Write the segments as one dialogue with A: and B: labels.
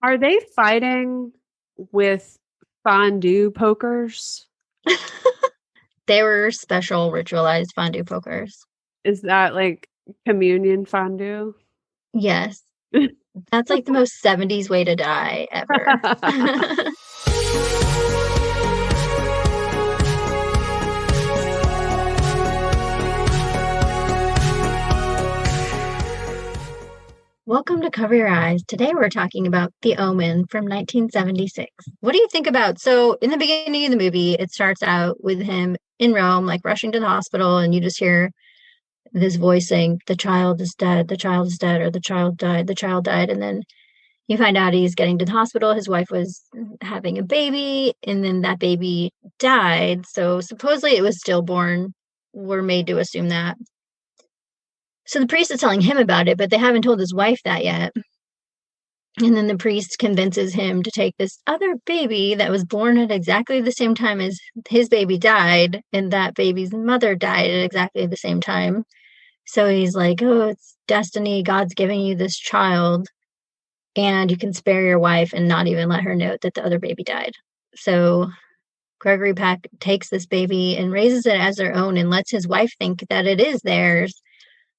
A: Are they fighting with fondue pokers?
B: They were special ritualized fondue pokers.
A: Is that like communion fondue?
B: Yes. That's like the most 70s way to die ever. Welcome to Cover Your Eyes. Today we're talking about The Omen from 1976. What do you think about? So, in the beginning of the movie, it starts out with him in Rome, like rushing to the hospital, and you just hear this voice saying, "The child is dead, the child is dead," or "The child died, the child died." And then you find out he's getting to the hospital. His wife was having a baby, and then that baby died. So, supposedly it was stillborn. We're made to assume that. So the priest is telling him about it, but they haven't told his wife that yet. And then the priest convinces him to take this other baby that was born at exactly the same time as his baby died, and that baby's mother died at exactly the same time. So he's like, "Oh, it's destiny. God's giving you this child, and you can spare your wife and not even let her know that the other baby died." So Gregory Peck takes this baby and raises it as their own and lets his wife think that it is theirs.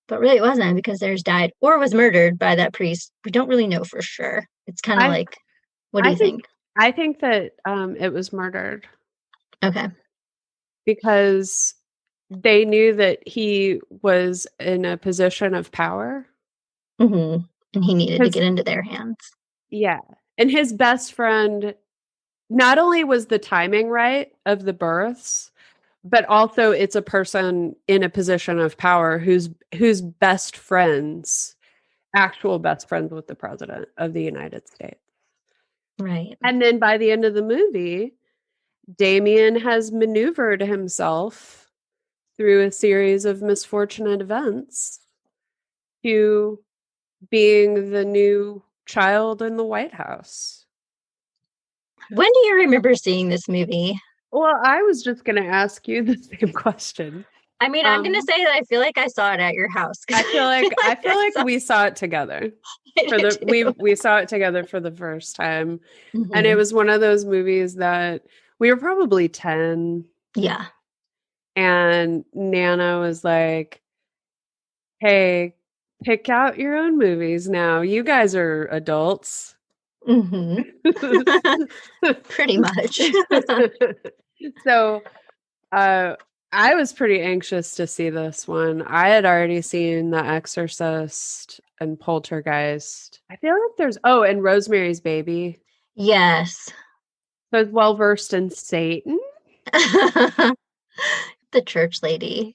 B: But really it wasn't, because theirs died or was murdered by that priest. We don't really know for sure. It's kind of like, what do you think?
A: I think that it was murdered.
B: Okay.
A: Because they knew that he was in a position of power.
B: Mm-hmm. And he needed to get into their hands.
A: Yeah. And his best friend, not only was the timing right of the births, but also it's a person in a position of power who's best friends, actual best friends with the president of the United States.
B: Right.
A: And then by the end of the movie, Damien has maneuvered himself through a series of misfortunate events to being the new child in the White House.
B: When do you remember seeing this movie?
A: Well, I was just going to ask you the same question.
B: I mean, I'm going to say that I feel like I saw it at your house.
A: I feel like we saw it together. We saw it together for the first time. Mm-hmm. And it was one of those movies that we were probably 10.
B: Yeah.
A: And Nana was like, "Hey, pick out your own movies now. You guys are adults."
B: Mm-hmm. Pretty much.
A: So I was pretty anxious to see this one. I had already seen The Exorcist and Poltergeist. I feel like there's and Rosemary's Baby.
B: Yes.
A: So I was well versed in Satan.
B: The church lady.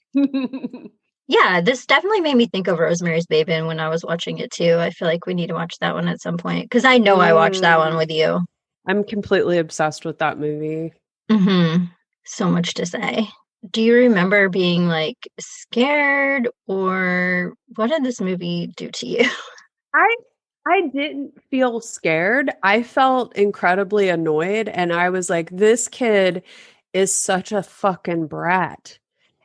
B: Yeah, this definitely made me think of Rosemary's Baby, and when I was watching it too. I feel like we need to watch that one at some point, because I know I watched that one with you.
A: I'm completely obsessed with that movie.
B: Mm-hmm. So much to say. Do you remember being like scared, or what did this movie do to you?
A: I didn't feel scared. I felt incredibly annoyed, and I was like, this kid is such a fucking brat.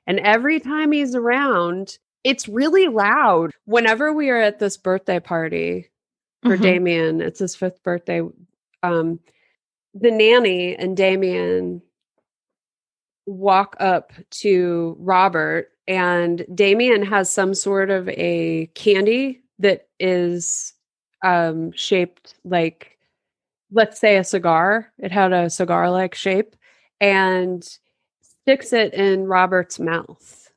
A: And every time he's around, it's really loud. Whenever we are at this birthday party for Damien, it's his 5th birthday, the nanny and Damien walk up to Robert, and Damien has some sort of a candy that is shaped like, let's say, a cigar. It had a cigar-like shape, and sticks it in Robert's mouth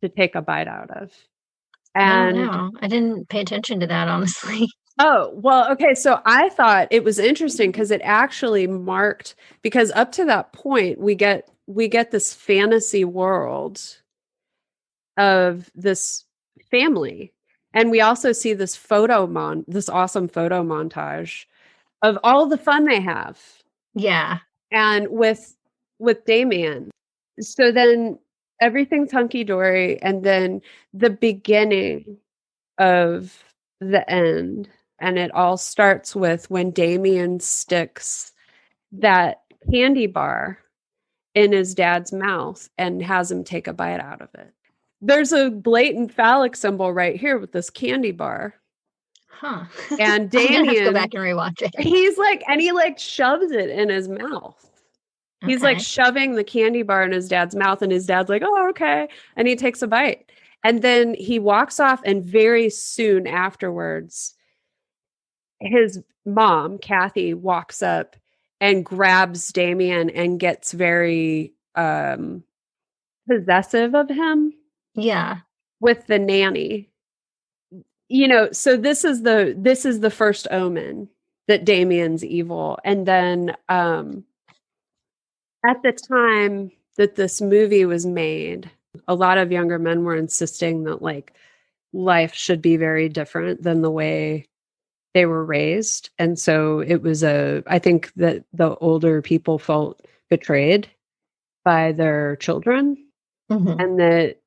A: to take a bite out of. And
B: I don't know. I didn't pay attention to that, honestly.
A: Oh, well, okay. So I thought it was interesting because it actually marked, because up to that point we get this fantasy world of this family. And we also see this this awesome photo montage of all the fun they have.
B: Yeah.
A: And with Damien. So then everything's hunky-dory, and then the beginning of the end, and it all starts with when Damien sticks that candy bar in his dad's mouth and has him take a bite out of it. There's a blatant phallic symbol right here with this candy bar.
B: Huh.
A: And
B: I'm gonna have to go
A: Damien,
B: back and rewatch it.
A: he's like, and he like shoves it in his mouth. He's like
B: Okay.
A: shoving the candy bar in his dad's mouth, and his dad's like, oh, okay. And he takes a bite. And then he walks off, and very soon afterwards, his mom, Kathy, walks up and grabs Damien and gets very possessive of him
B: Yeah.
A: with the nanny. You know, so this is the first omen that Damien's evil. And then at the time that this movie was made, a lot of younger men were insisting that like life should be very different than the way they were raised. And so I think that the older people felt betrayed by their children,
B: Hmm.
A: and that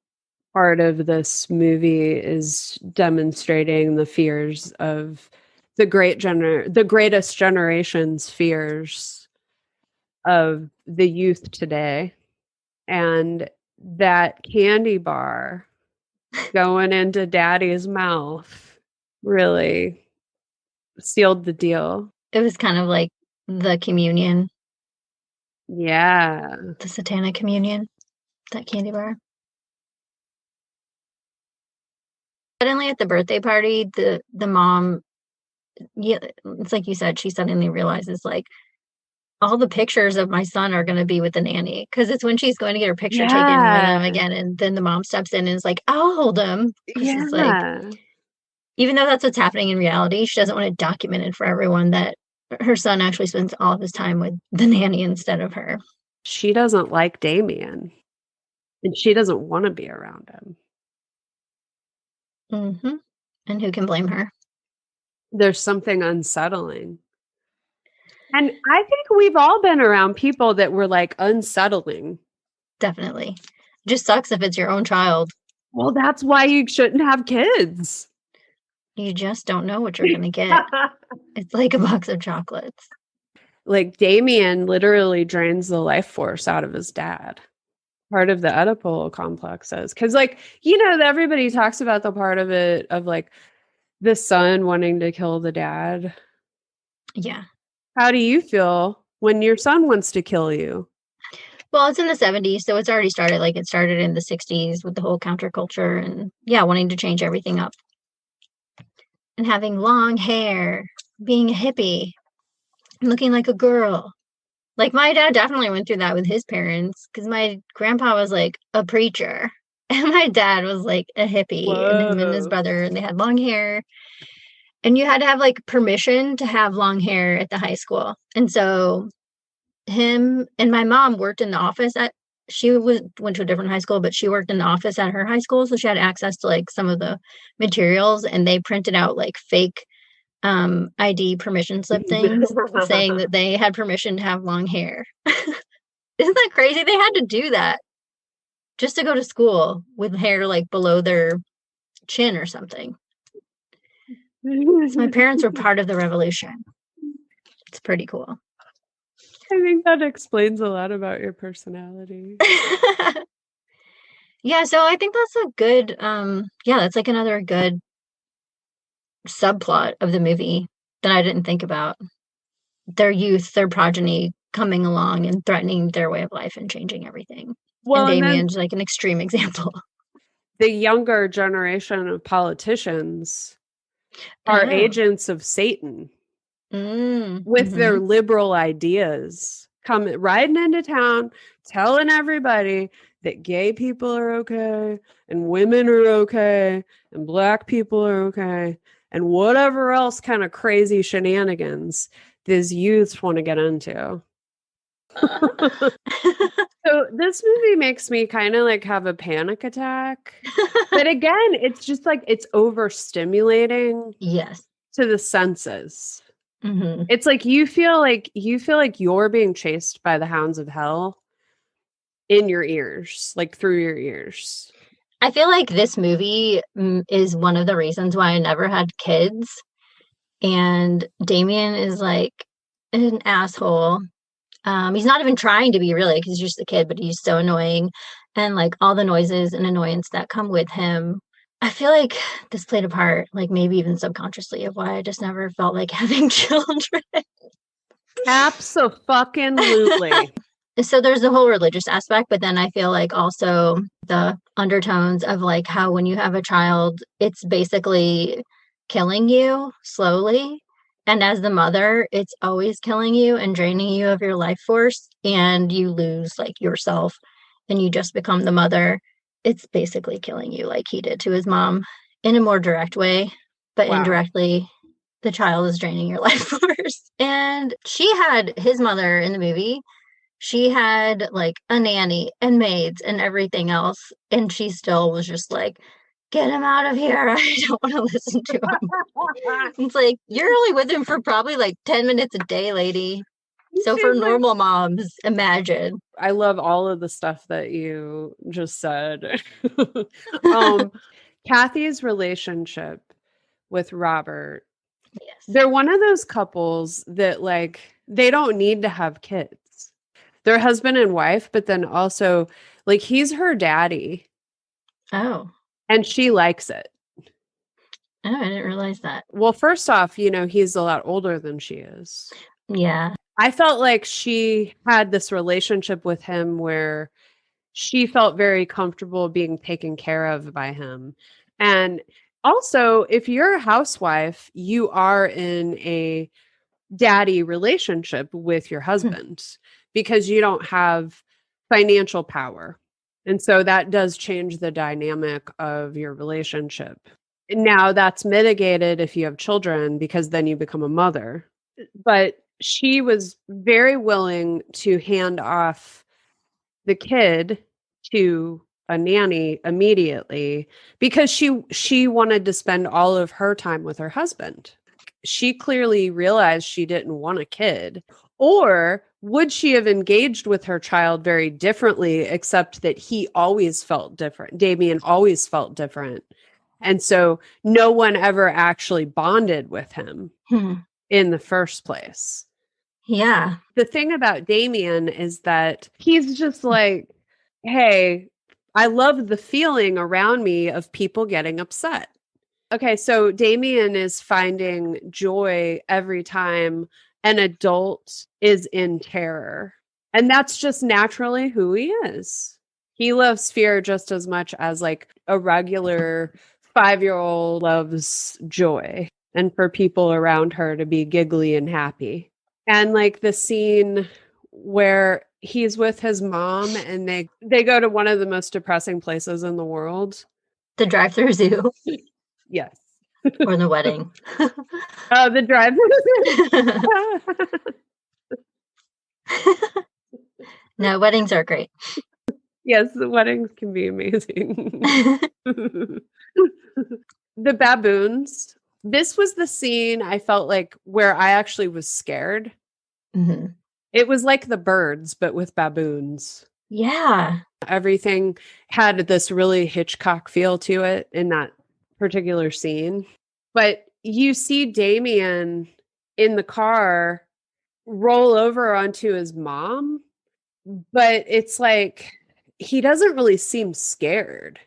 A: part of this movie is demonstrating the fears of the greatest generation's fears of the youth today. And that candy bar going into daddy's mouth really sealed the deal.
B: It was kind of like the communion,
A: Yeah.
B: the satanic communion, that candy bar. Suddenly at the birthday party, the mom, yeah, it's like you said, she suddenly realizes like all the pictures of my son are going to be with the nanny because it's when she's going to get her picture taken with him
A: Yeah.
B: again, and then the mom steps in and is like, "I'll hold him," because it's like,
A: Yeah.
B: even though that's what's happening in reality, she doesn't want it documented for everyone that her son actually spends all of his time with the nanny instead of her.
A: She doesn't like Damien, and she doesn't want to be around him.
B: Hmm. And who can blame her?
A: There's something unsettling. And I think we've all been around people that were like unsettling.
B: Definitely. Just sucks if it's your own child.
A: Well, that's why you shouldn't have kids.
B: You just don't know what you're going to get. It's like a box of chocolates.
A: Like Damien literally drains the life force out of his dad. Part of the Oedipal complex is because, like, everybody talks about the part of it of like the son wanting to kill the dad.
B: Yeah.
A: How do you feel when your son wants to kill you?
B: Well, it's in the 70s, so it's already started. Like it started in the 60s with the whole counterculture and, yeah, wanting to change everything up. And having long hair, being a hippie, looking like a girl. Like my dad definitely went through that with his parents because my grandpa was like a preacher and my dad was like a hippie, and him and his
A: Whoa.
B: brother, and they had long hair. And you had to have like permission to have long hair at the high school. And so him and my mom worked in the office at went to a different high school, but she worked in the office at her high school, so she had access to like some of the materials, and they printed out like fake ID permission slip things saying that they had permission to have long hair. Isn't that crazy? They had to do that just to go to school with hair like below their chin or something. So my parents were part of the revolution. It's pretty cool.
A: I think that explains a lot about your personality.
B: Yeah, so I think that's a good yeah, that's like another good subplot of the movie that I didn't think about. Their youth, their progeny coming along and threatening their way of life and changing everything. And
A: Well, and then
B: Damien's like an extreme example.
A: the younger generation of politicians are
B: Oh.
A: agents of Satan with their
B: Mhm.
A: liberal ideas, coming riding into town, telling everybody that gay people are okay and women are okay and black people are okay and whatever else kind of crazy shenanigans these youths want to get into. So this movie makes me kind of like have a panic attack. But again, it's just like it's overstimulating
B: Yes.
A: to the senses.
B: Mhm.
A: It's like you feel like you're being chased by the hounds of hell in your ears, like through your ears.
B: I feel like this movie is one of the reasons why I never had kids. And Damien is like an asshole. He's not even trying to be really because he's just a kid, but he's so annoying. And like all the noises and annoyance that come with him. I feel like this played a part, like maybe even subconsciously, of why I just never felt like having children.
A: Abso-fucking-lutely.
B: So there's the whole religious aspect, but then I feel like also the undertones of like how when you have a child, it's basically killing you slowly. And as the mother, it's always killing you and draining you of your life force, and you lose like yourself and you just become the mother. It's basically killing you like he did to his mom in a more direct way, but
A: Wow.
B: indirectly, the child is draining your life force. And she had his mother in the movie, she had like a nanny and maids and everything else. And she still was just like, get him out of here. I don't want to listen to him. It's like, you're only with him for probably like 10 minutes a day, lady. So for
A: She's like,
B: normal moms, imagine.
A: I love all of the stuff that you just said. um, Kathy's relationship with Robert,
B: Yes.
A: they're one of those couples that like they don't need to have kids. They're husband and wife, but then also like he's her daddy
B: Oh.
A: and she likes it.
B: Oh, I didn't realize that.
A: Well, first off, he's a lot older than she is.
B: Yeah.
A: I felt like she had this relationship with him where she felt very comfortable being taken care of by him. And also, if you're a housewife, you are in a daddy relationship with your husband because you don't have financial power. And so that does change the dynamic of your relationship. Now, that's mitigated if you have children because then you become a mother. But she was very willing to hand off the kid to a nanny immediately because she wanted to spend all of her time with her husband. She clearly realized she didn't want a kid. Or would she have engaged with her child very differently, except that he always felt different? Damien always felt different. And so no one ever actually bonded with him in the first place.
B: Yeah.
A: The thing about Damien is that he's just like, hey, I love the feeling around me of people getting upset. Okay, so Damien is finding joy every time an adult is in terror. And that's just naturally who he is. He loves fear just as much as like a regular 5-year-old loves joy and for people around her to be giggly and happy. And like the scene where he's with his mom and they go to one of the most depressing places in the world.
B: The drive-through zoo.
A: Yes.
B: Or the wedding.
A: Oh, the drive-through.
B: No, weddings are great.
A: Yes, the weddings can be amazing. The baboons. This was the scene I felt like where I actually was scared.
B: Mm-hmm.
A: It was like the birds, but with baboons.
B: Yeah.
A: Everything had this really Hitchcock feel to it in that particular scene. But you see Damien in the car roll over onto his mom, but it's like he doesn't really seem scared.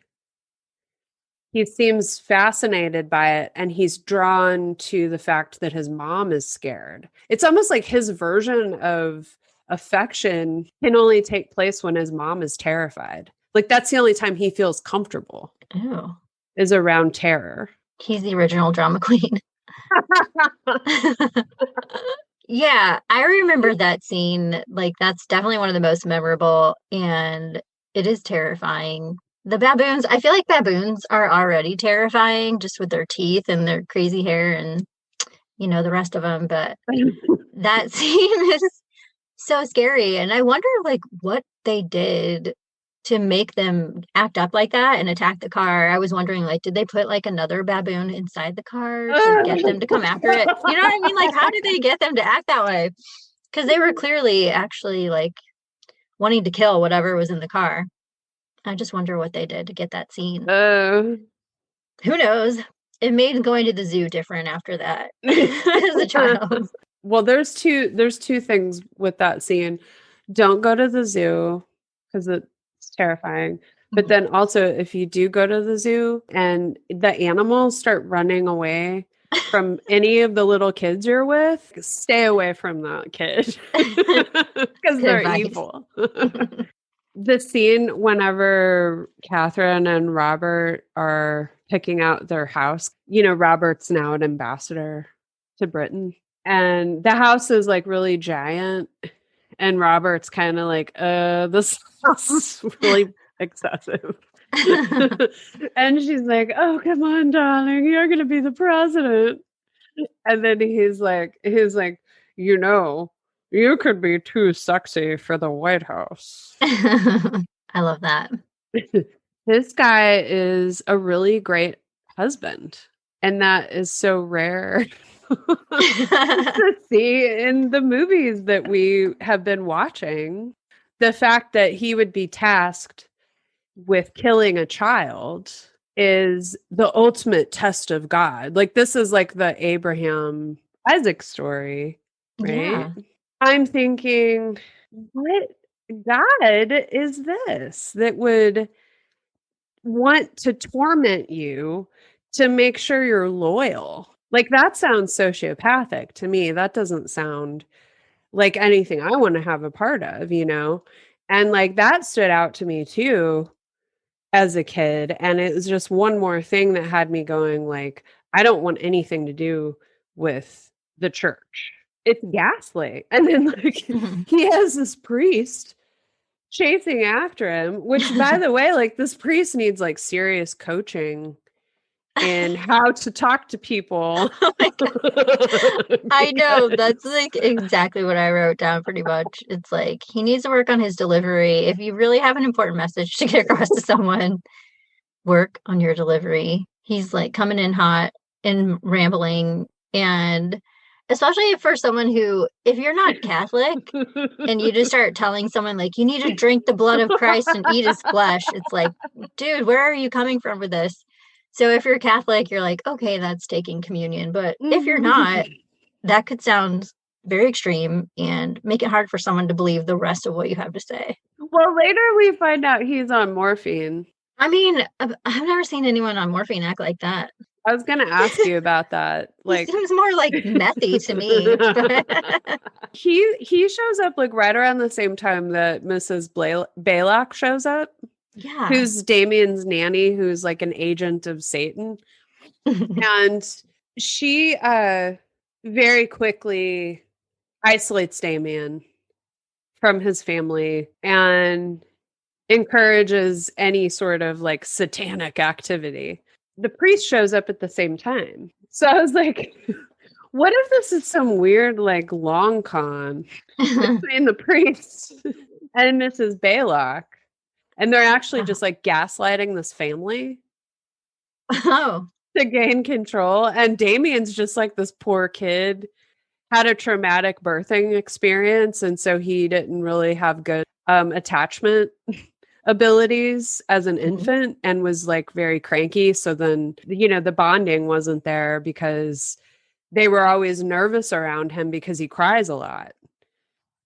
A: He seems fascinated by it and he's drawn to the fact that his mom is scared. It's almost like his version of affection can only take place when his mom is terrified. Like that's the only time he feels comfortable
B: Oh.
A: is around terror.
B: He's the original drama queen. Yeah, I remember that scene. Like, that's definitely one of the most memorable, and it is terrifying. The baboons, I feel like baboons are already terrifying just with their teeth and their crazy hair and, the rest of them. But that scene is so scary. And I wonder, like, what they did to make them act up like that and attack the car. I was wondering, like, did they put like another baboon inside the car to get them to come after it? You know what I mean? Like, how did they get them to act that way? Because they were clearly actually like wanting to kill whatever was in the car. I just wonder what they did to get that scene. Who knows? It made going to the zoo different after that as a child.
A: Well, there's two things with that scene. Don't go to the zoo because it's terrifying. But then also, if you do go to the zoo and the animals start running away from any of the little kids you're with, stay away from that kid because
B: Good
A: they're
B: advice.
A: evil. The scene whenever Catherine and Robert are picking out their house, Robert's now an ambassador to Britain, and the house is like really giant, and Robert's kind of like, this house is really excessive. And she's like, oh, come on, darling, you're gonna be the president. And then he's like, you could be too sexy for the White House.
B: I love that.
A: This guy is a really great husband, and that is so rare to see in the movies that we have been watching. The fact that he would be tasked with killing a child is the ultimate test of God. Like, this is like the Abraham Isaac story, right?
B: Yeah.
A: I'm thinking, what God is this that would want to torment you to make sure you're loyal? Like, that sounds sociopathic to me. That doesn't sound like anything I want to have a part of, And like, that stood out to me too as a kid. And it was just one more thing that had me going, like, I don't want anything to do with the church. It's gaslight. And then like he has this priest chasing after him, which by the way, like, this priest needs like serious coaching in how to talk to people.
B: Oh my God. I know, that's like exactly what I wrote down pretty much. It's like he needs to work on his delivery. If you really have an important message to get across to someone, work on your delivery. He's like coming in hot and rambling, and especially for someone who, if you're not Catholic and you just start telling someone like you need to drink the blood of Christ and eat his flesh, it's like, dude, where are you coming from with this? So if you're Catholic, you're like, okay, that's taking communion. But if you're not, that could sound very extreme and make it hard for someone to believe the rest of what you have to say.
A: Well, later we find out he's on morphine.
B: I mean, I've never seen anyone on morphine act like that.
A: I was gonna ask you about that. Like,
B: He seems more like methy to me.
A: he shows up like right around the same time that Mrs. Balak shows up.
B: Yeah.
A: Who's Damien's nanny, who's like an agent of Satan. And she very quickly isolates Damien from his family and encourages any sort of like satanic activity. The priest shows up at the same time. So I was like, what if this is some weird like long con between the priest and Mrs. Balak? And they're actually just like gaslighting this family
B: to
A: gain control. And Damien's just like this poor kid, had a traumatic birthing experience. And so he didn't really have good attachment abilities as an infant and was like very cranky. So then, the bonding wasn't there because they were always nervous around him because he cries a lot.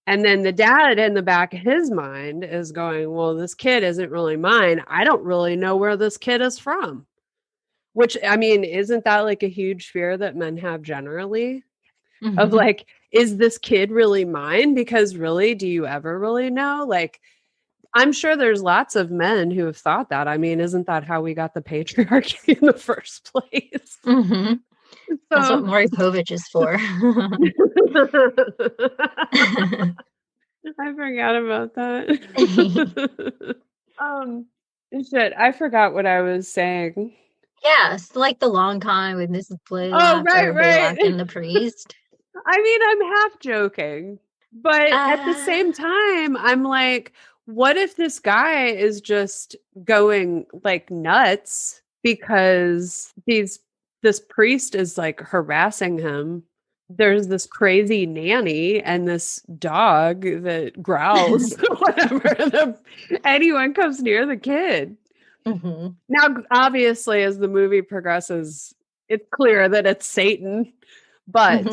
A: And then the dad in the back of his mind is going, well, this kid isn't really mine. I don't really know where this kid is from. Which, I mean, isn't that like a huge fear that men have generally? Of like, is this kid really mine? Because really, do you ever really know? Like, I'm sure there's lots of men who have thought that. I mean, isn't that how we got the patriarchy in the first place?
B: So, that's what Maury Povich is for.
A: I forgot about that. Shit, I forgot what I was saying.
B: Yes, like the long con with Mrs.
A: Blaylock,
B: Balak and the priest.
A: I mean, I'm half joking, but at the same time, I'm like, what if this guy is just going like nuts because this priest is like harassing him? There's this crazy nanny and this dog that growls whenever anyone comes near the kid. Now, obviously, as the movie progresses, it's clear that it's Satan, but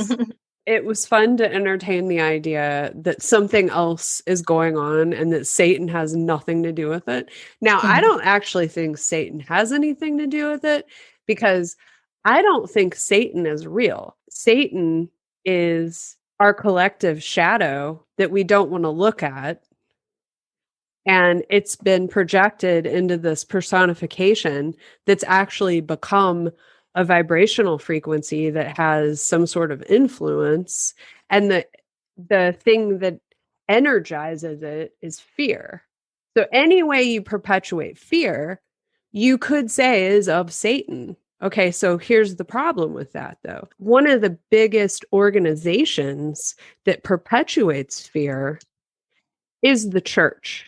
A: it was fun to entertain the idea that something else is going on and that Satan has nothing to do with it. Now, I
B: Mhm.
A: don't actually think Satan has anything to do with it because I don't think Satan is real. Satan is our collective shadow that we don't want to look at. And it's been projected into this personification that's actually become a vibrational frequency that has some sort of influence. And the thing that energizes it is fear. So any way you perpetuate fear, you could say is of Satan. Okay, so here's the problem with that though. One of the biggest organizations that perpetuates fear is the church.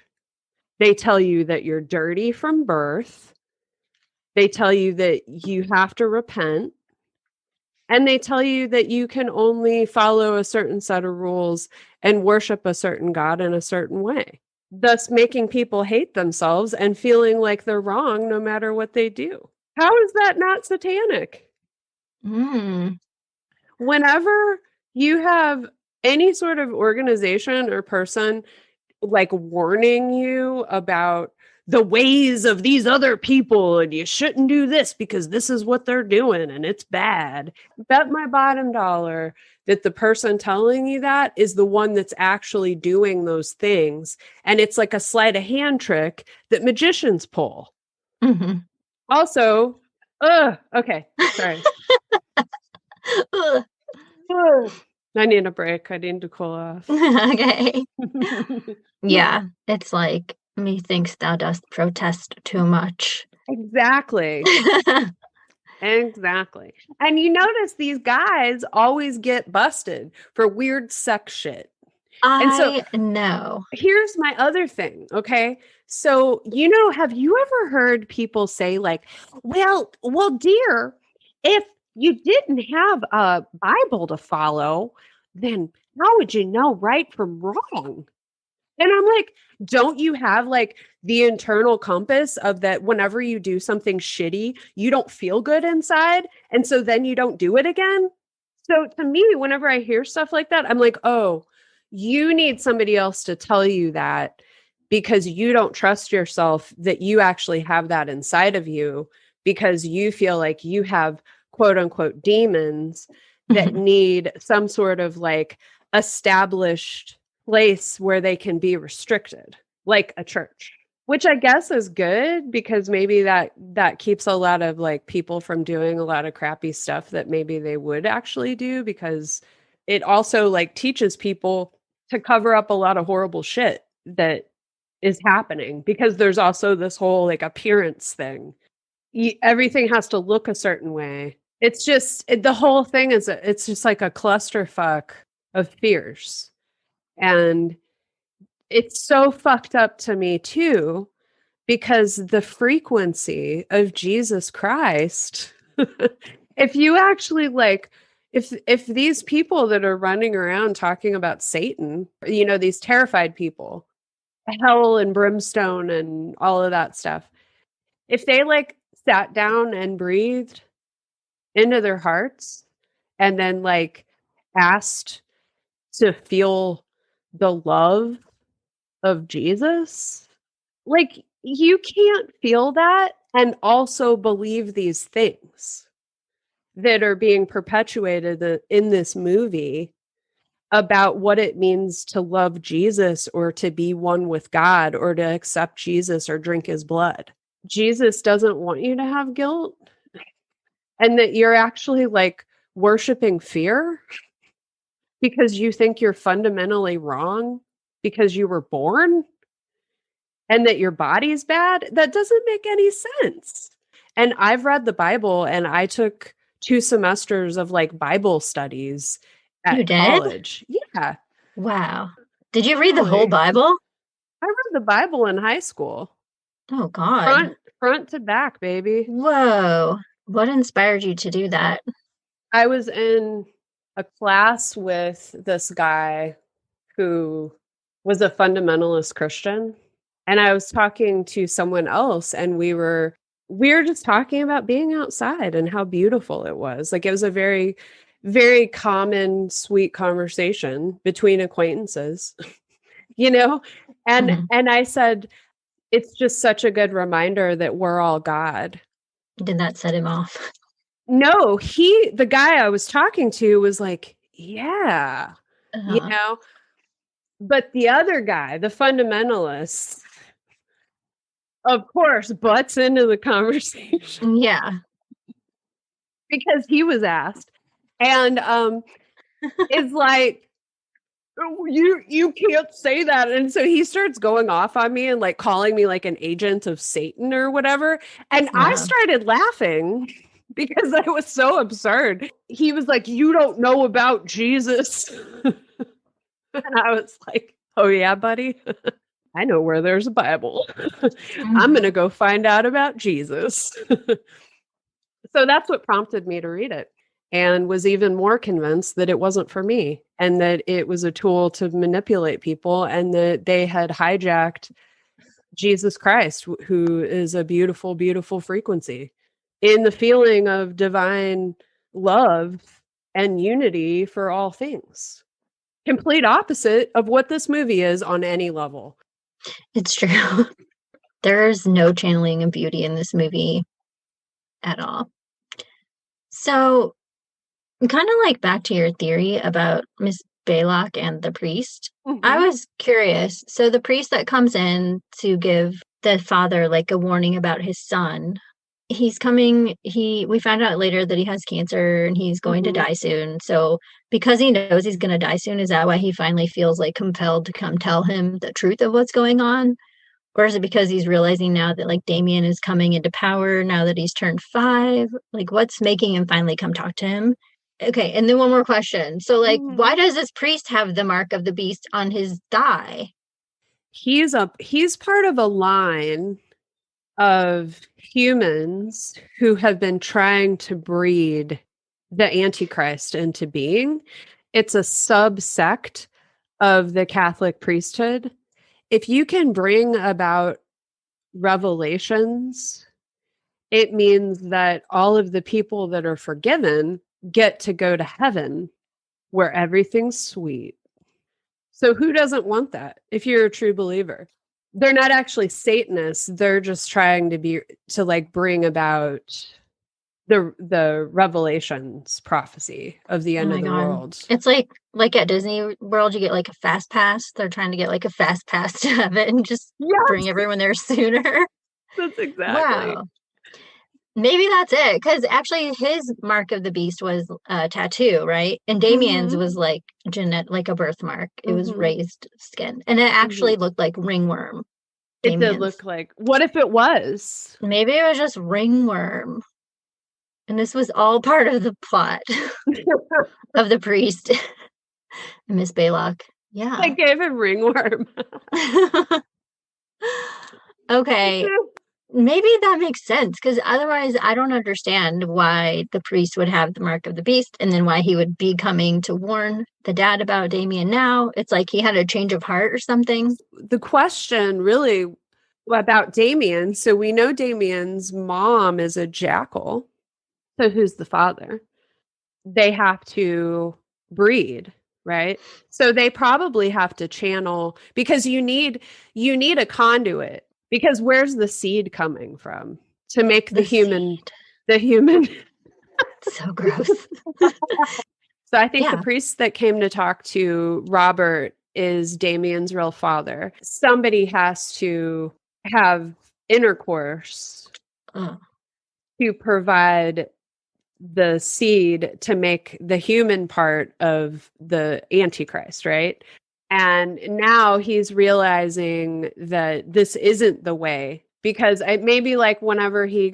A: They tell you that you're dirty from birth. They tell you that you have to repent. And they tell you that you can only follow a certain set of rules and worship a certain God in a certain way, thus making people hate themselves and feeling like they're wrong no matter what they do. How is that not satanic?
B: Mm.
A: Whenever you have any sort of organization or person like warning you about the ways of these other people and you shouldn't do this because this is what they're doing and it's bad. Bet my bottom dollar that the person telling you that is the one that's actually doing those things. And it's like a sleight of hand trick that magicians pull.
B: Hmm.
A: Also, okay, sorry.
B: Ugh.
A: I need a break. I need to cool off.
B: Okay. Yeah, it's like, methinks thou dost protest too much.
A: Exactly. Exactly. And you notice these guys always get busted for weird sex shit. And so
B: I know.
A: here's my other thing, okay? So, have you ever heard people say like, well, dear, if you didn't have a Bible to follow, then how would you know right from wrong? And I'm like, don't you have like the internal compass of that whenever you do something shitty, you don't feel good inside? And so then you don't do it again? So to me, whenever I hear stuff like that, I'm like, oh, you need somebody else to tell you that because you don't trust yourself that you actually have that inside of you because you feel like you have quote unquote demons that
B: Mhm.
A: need some sort of like established place where they can be restricted, like a church, which I guess is good because maybe that keeps a lot of like people from doing a lot of crappy stuff that maybe they would actually do because it also like teaches people to cover up a lot of horrible shit that is happening because there's also this whole like appearance thing. Everything has to look a certain way. It's just the whole thing it's just like a clusterfuck of fears. And it's so fucked up to me too, because the frequency of Jesus Christ, if you actually like, if these people that are running around talking about Satan, these terrified people, hell and brimstone and all of that stuff, if they like sat down and breathed into their hearts and then like asked to feel the love of Jesus, like you can't feel that and also believe these things that are being perpetuated in this movie about what it means to love Jesus or to be one with God or to accept Jesus or drink his blood. Jesus doesn't want you to have guilt and that you're actually like worshiping fear because you think you're fundamentally wrong because you were born and that your body's bad, that doesn't make any sense. And I've read the Bible and I took 2 semesters of like Bible studies
B: You
A: at
B: did?
A: college. Yeah,
B: Wow. Did you read the whole
A: totally.
B: Bible?
A: I read the Bible in high school,
B: Oh God.
A: front to back, baby.
B: Whoa. What inspired you to do that?
A: I was in a class with this guy who was a fundamentalist Christian. And I was talking to someone else and we were just talking about being outside and how beautiful it was. Like it was a very very common, sweet conversation between acquaintances, you know?
B: Mhm.
A: And I said, it's just such a good reminder that we're all God.
B: Did that set him off?
A: No, the guy I was talking to was like, yeah, you
B: Uh-huh.
A: know, but the other guy, the fundamentalist, of course, butts into the conversation
B: Yeah.
A: because he was asked and is like, "Oh, you can't say that." And so he starts going off on me and like calling me like an agent of Satan or whatever. And I
B: Uh-huh.
A: started laughing because that was so absurd. He was like, "You don't know about Jesus." And I was like, "Oh yeah, buddy. I know where there's a Bible. I'm going to
B: Mhm.
A: go find out about Jesus." So that's what prompted me to read it, and was even more convinced that it wasn't for me and that it was a tool to manipulate people and that they had hijacked Jesus Christ, who is a beautiful, beautiful frequency in the feeling of divine love and unity for all things. Complete opposite of what this movie is on any level.
B: It's true. There's no channeling of beauty in this movie at all. So, kind of like back to your theory about Miss Baylock and the priest, I
A: Mhm.
B: was curious. So, the priest that comes in to give the father like a warning about his son, he's coming, we found out later that he has cancer and he's going to
A: Mhm.
B: die soon. So, because he knows he's going to die soon, is that why he finally feels like compelled to come tell him the truth of what's going on? Or is it because he's realizing now that like Damien is coming into power now that he's turned 5? Like what's making him finally come talk to him? Okay, and then one more question. So like
A: Mhm.
B: why does this priest have the mark of the beast on his thigh?
A: He's part of a line of humans who have been trying to breed the Antichrist into being. It's a subsect of the Catholic priesthood. If you can bring about revelations, it means that all of the people that are forgiven get to go to heaven where everything's sweet. So who doesn't want that if you're a true believer? They're not actually Satanists. They're just trying to like bring about the revelations prophecy of the
B: Oh
A: end of
B: my
A: the
B: god.
A: world.
B: It's like at Disney World you get like a fast pass. They're trying to get like a fast pass to heaven and just bring
A: Yes,
B: everyone there sooner.
A: that's exactly.
B: Wow. Maybe that's it, because actually his mark of the beast was a tattoo, right? And Damien's
A: Mhm.
B: was like like a birthmark. It was
A: Mhm.
B: raised skin, and it
A: Mhm.
B: actually looked like ringworm.
A: It did
B: Damien's.
A: look like, what if it was?
B: Maybe it was just ringworm, and this was all part of the plot of the priest and Miss Baylock.
A: I
B: Yeah.
A: gave him ringworm.
B: Okay, maybe that makes sense because otherwise, I don't understand why the priest would have the mark of the beast and then why he would be coming to warn the dad about Damien now. It's like he had a change of heart or something.
A: The question really about Damien. So we know Damien's mom is a jackal. So who's the father? They have to breed, right? So they probably have to channel because you need a conduit because where's the seed coming from to make the
B: The
A: human
B: seed.
A: the human
B: So gross.
A: So I think the
B: Yeah.
A: priest that came to talk to Robert is Damien's real father. Somebody has to have intercourse
B: Ugh.
A: to provide the seed to make the human part of the Antichrist, right? And now he's realizing that this isn't the way because maybe like whenever he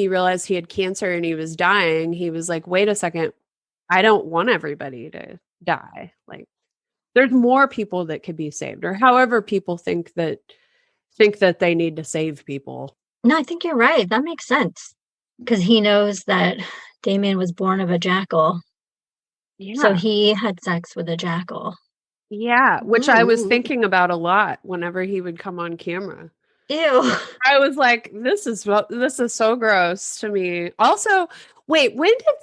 A: realized he had cancer and he was dying, he was like, wait a second, I don't want everybody to die. Like there's more people that could be saved or however people think that they need to save people.
B: No, I think you're right. That makes sense because he knows that Damien was born of a jackal. So
A: Yeah.
B: he had sex with a jackal.
A: Yeah, which I was
B: Ooh.
A: thinking about a lot whenever he would come on camera.
B: Ew.
A: I was like, this is so gross to me. Also, Wait, when did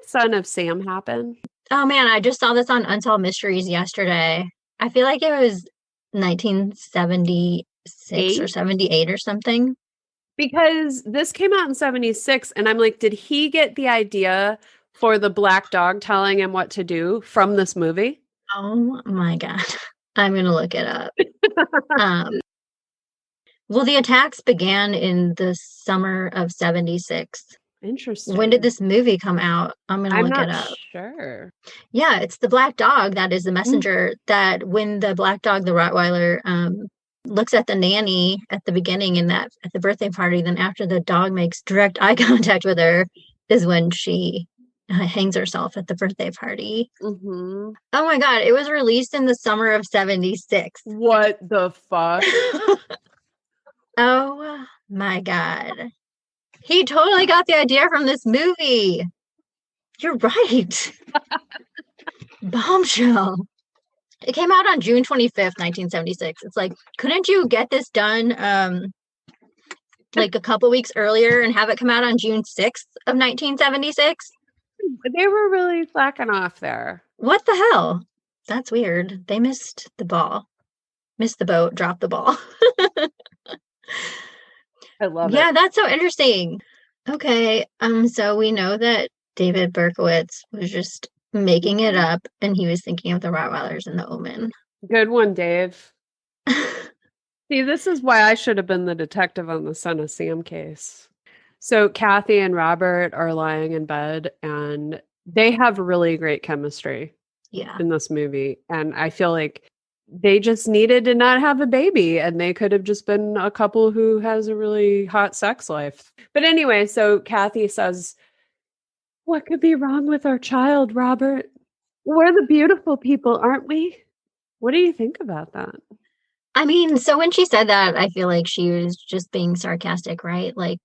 A: Son of Sam happen?
B: Oh man, I just saw this on Unsolved Mysteries yesterday. I feel like it was 1976 or
A: 8?
B: 78 or something.
A: Because this came out in 76 and I'm like, did he get the idea for the black dog telling him what to do from this movie?
B: Oh my God. I'm gonna look it up. Um, well, the attacks began in the summer of 76. When did
A: Interesting.
B: this movie come out? I'm gonna
A: I'm
B: look it
A: not
B: up.
A: sure.
B: Yeah, it's the black dog that is the
A: Mm.
B: messenger that when the black dog, the Rottweiler, looks at the nanny at the beginning in that at the birthday party, then after the dog makes direct eye contact with her is when she hangs herself at the birthday party.
A: Hmm.
B: Oh my God, it was released in the summer of 76.
A: What the fuck?
B: Oh my God. He totally got the idea from this movie. You're right. Bombshell. It came out on June 25th, 1976. It's like, couldn't you get this done like a couple weeks earlier and have it come out on June 6th of 1976?
A: They were really slacking off there.
B: What the hell? That's weird. They missed the ball. Missed the boat, dropped the ball.
A: I love
B: Yeah,
A: it.
B: that's so interesting. Okay, so we know that David Berkowitz was just making it up and he was thinking of the Rottweilers and the Omen.
A: Good one, Dave. See, this is why I should have been the detective on the Son of Sam case. So Kathy and Robert are lying in bed and they have really great chemistry
B: Yeah.
A: in this movie. And I feel like they just needed to not have a baby and they could have just been a couple who has a really hot sex life. But anyway, so Kathy says, "What could be wrong with our child, Robert? We're the beautiful people, aren't we?" What do you think about that?
B: I mean, so when she said that, I feel like she was just being sarcastic, right? Like,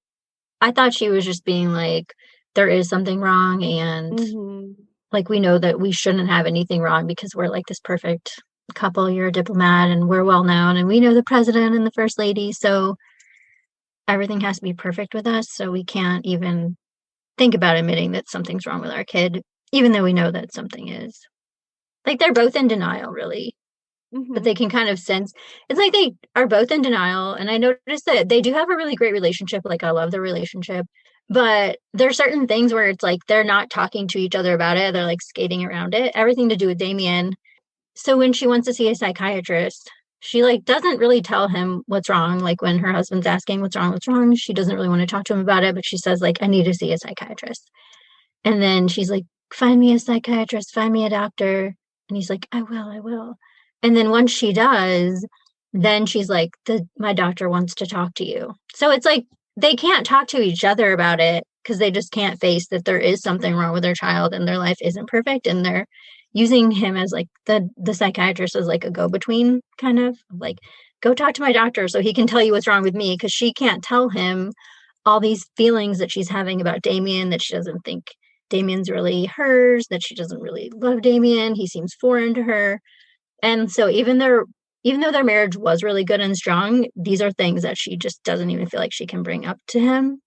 B: I thought she was just being like, there is something wrong, and
A: Hmm.
B: like, we know that we shouldn't have anything wrong because we're like this perfect couple. You're a diplomat, and we're well known, and we know the president and the first lady. So everything has to be perfect with us. So we can't even think about admitting that something's wrong with our kid, even though we know that something is. Like, they're both in denial, really. But
A: Hmm.
B: they can kind of sense it's like they are both in denial. And I noticed that they do have a really great relationship. Like, I love their relationship. But there are certain things where it's like they're not talking to each other about it. They're like skating around it. Everything to do with Damien. So when she wants to see a psychiatrist, she like doesn't really tell him what's wrong. Like when her husband's asking what's wrong, she doesn't really want to talk to him about it, but she says like I need to see a psychiatrist. And then she's like, find me a psychiatrist, find me a doctor. And he's like, I will. And then once she does, then she's like, my doctor wants to talk to you. So it's like they can't talk to each other about it because they just can't face that there is something wrong with their child and their life isn't perfect. And they're using him as like the psychiatrist as like a go-between kind of like, go talk to my doctor so he can tell you what's wrong with me because she can't tell him all these feelings that she's having about Damien, that she doesn't think Damien's really hers, that she doesn't really love Damien. He seems foreign to her. And so even though their marriage was really good and strong, these are things that she just doesn't even feel like she can bring up to him.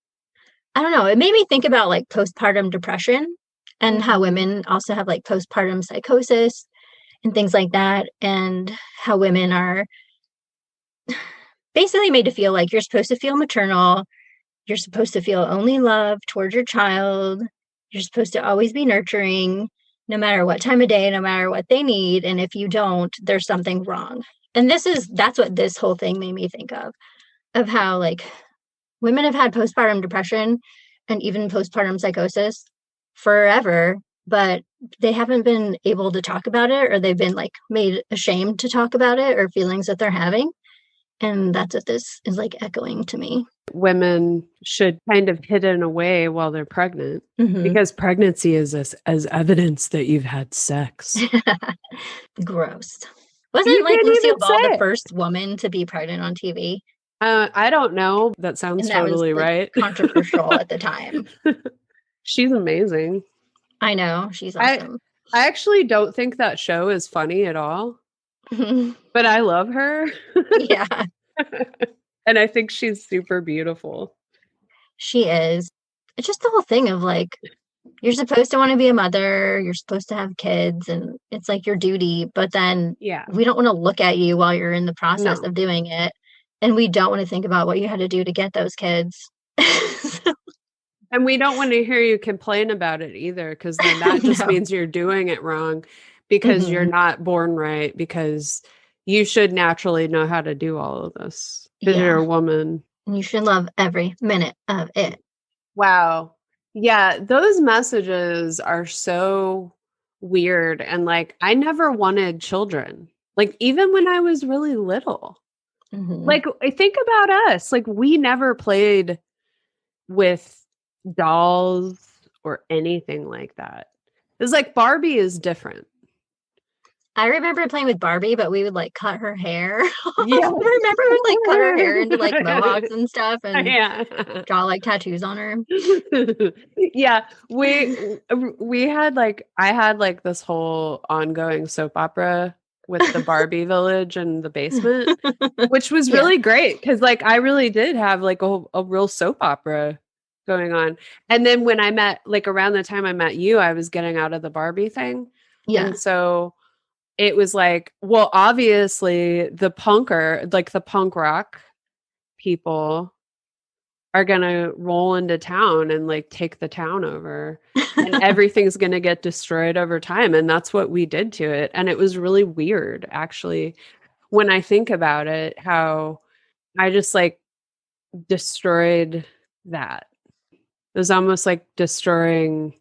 B: I don't know. It made me think about like postpartum depression and how
A: Hmm.
B: women also have like postpartum psychosis and things like that, and how women are basically made to feel like you're supposed to feel maternal. You're supposed to feel only love towards your child. You're supposed to always be nurturing, no matter what time of day, no matter what they need. And if you don't, there's something wrong. And that's what this whole thing made me think of how like women have had postpartum depression and even postpartum psychosis forever, but they haven't been able to talk about it, or they've been like made ashamed to talk about it or feelings that they're having. And that's what this is like echoing to me.
A: Women should kind of hidden away while they're pregnant
B: Mm-hmm.
A: because pregnancy is as evidence that you've had sex.
B: Gross.
A: You
B: Wasn't like
A: can't
B: Lucille
A: even say
B: Ball the
A: it.
B: first woman to be pregnant on TV?
A: I don't know. That sounds
B: And that was
A: totally
B: like
A: right.
B: controversial at the time.
A: She's amazing.
B: I know, she's
A: I
B: awesome.
A: I actually don't think that show is funny at all, but I love her.
B: Yeah,
A: And I think she's super beautiful.
B: she is. it's just the whole thing of like, you're supposed to want to be a mother, you're supposed to have kids, and it's like your duty, but then
A: Yeah.
B: we don't want to look at you while you're in the process
A: No.
B: of doing it. And we don't want to think about what you had to do to get those kids.
A: And we don't want to hear you complain about it either, because then that just
B: No.
A: means you're doing it wrong because you're
B: Hmm.
A: not born right, because you should naturally know how to do all of this because you're
B: Yeah.
A: a woman.
B: And you should love every minute of it.
A: Wow. Yeah, those messages are so weird. And like, I never wanted children, like, even when I was really little.
B: Hmm.
A: Like, I think about us, like, we never played with dolls or anything like that. It's like Barbie is different.
B: I remember playing with Barbie, but we would like cut her hair.
A: Yeah.
B: Remember we would like cut her hair into like mohawks and stuff and
A: Yeah.
B: draw like tattoos on her.
A: Yeah, we had like I had like this whole ongoing soap opera with the Barbie village and the basement, which was
B: Yeah.
A: really great because like I really did have like a real soap opera going on. And then when I met, like around the time I met you, I was getting out of the Barbie thing.
B: Yeah.
A: And so it was like, well, obviously the punk rock people are going to roll into town and like take the town over, and everything's going to get destroyed over time. And that's what we did to it. And it was really weird, actually, when I think about it, how I just like destroyed that. It was almost like destroying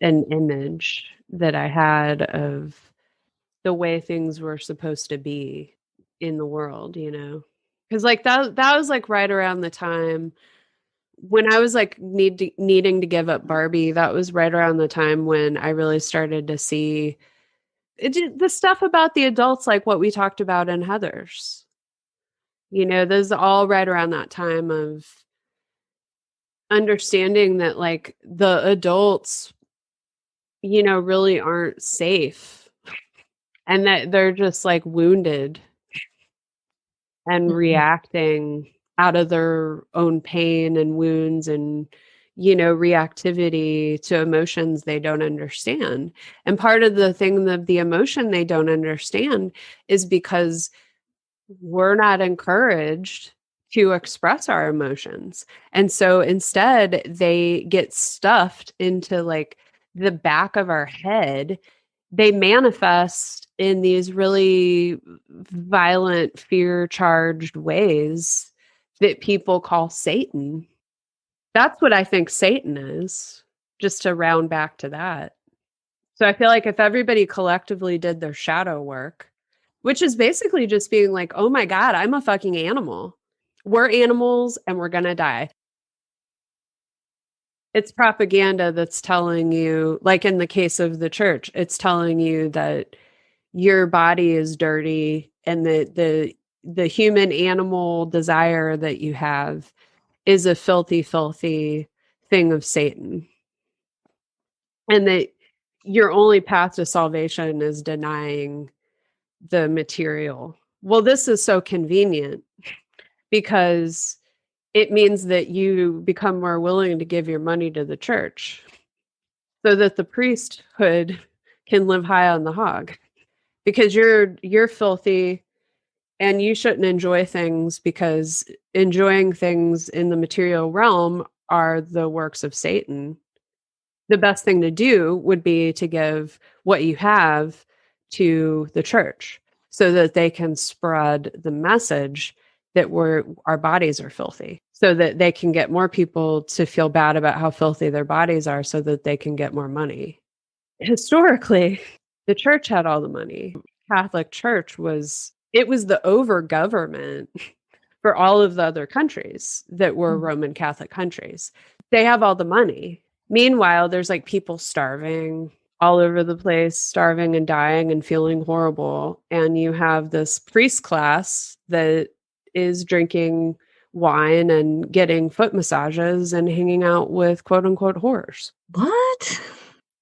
A: an image that I had of the way things were supposed to be in the world, you know? Because like that was like right around the time when I was like needing to give up Barbie. That was right around the time when I really started to see the stuff about the adults, like what we talked about in Heather's. You know, those all right around that time of understanding that like the adults, you know, really aren't safe, and that they're just like wounded and
B: Mhm.
A: reacting out of their own pain and wounds and, you know, reactivity to emotions they don't understand. And part of the thing that the emotion they don't understand is because we're not encouraged to express our emotions. And so instead they get stuffed into like the back of our head. They manifest in these really violent, fear charged ways that people call Satan. That's what I think Satan is, just to round back to that. So I feel like if everybody collectively did their shadow work, which is basically just being like, oh my God, I'm a fucking animal. We're animals and we're going to die. It's propaganda that's telling you, like in the case of the church, it's telling you that your body is dirty and that the human animal desire that you have is a filthy, filthy thing of Satan. And that your only path to salvation is denying the material. Well, this is so convenient because it means that you become more willing to give your money to the church so that the priesthood can live high on the hog, because you're filthy and you shouldn't enjoy things, because enjoying things in the material realm are the works of Satan. The best thing to do would be to give what you have to the church so that they can spread the message that our bodies are filthy, so that they can get more people to feel bad about how filthy their bodies are so that they can get more money. Historically, the church had all the money. Catholic Church was the over government for all of the other countries that were
B: Mhm.
A: Roman Catholic countries. They have all the money. Meanwhile, there's like people starving all over the place, starving and dying and feeling horrible. And you have this priest class that is drinking wine and getting foot massages and hanging out with quote unquote whores.
B: What?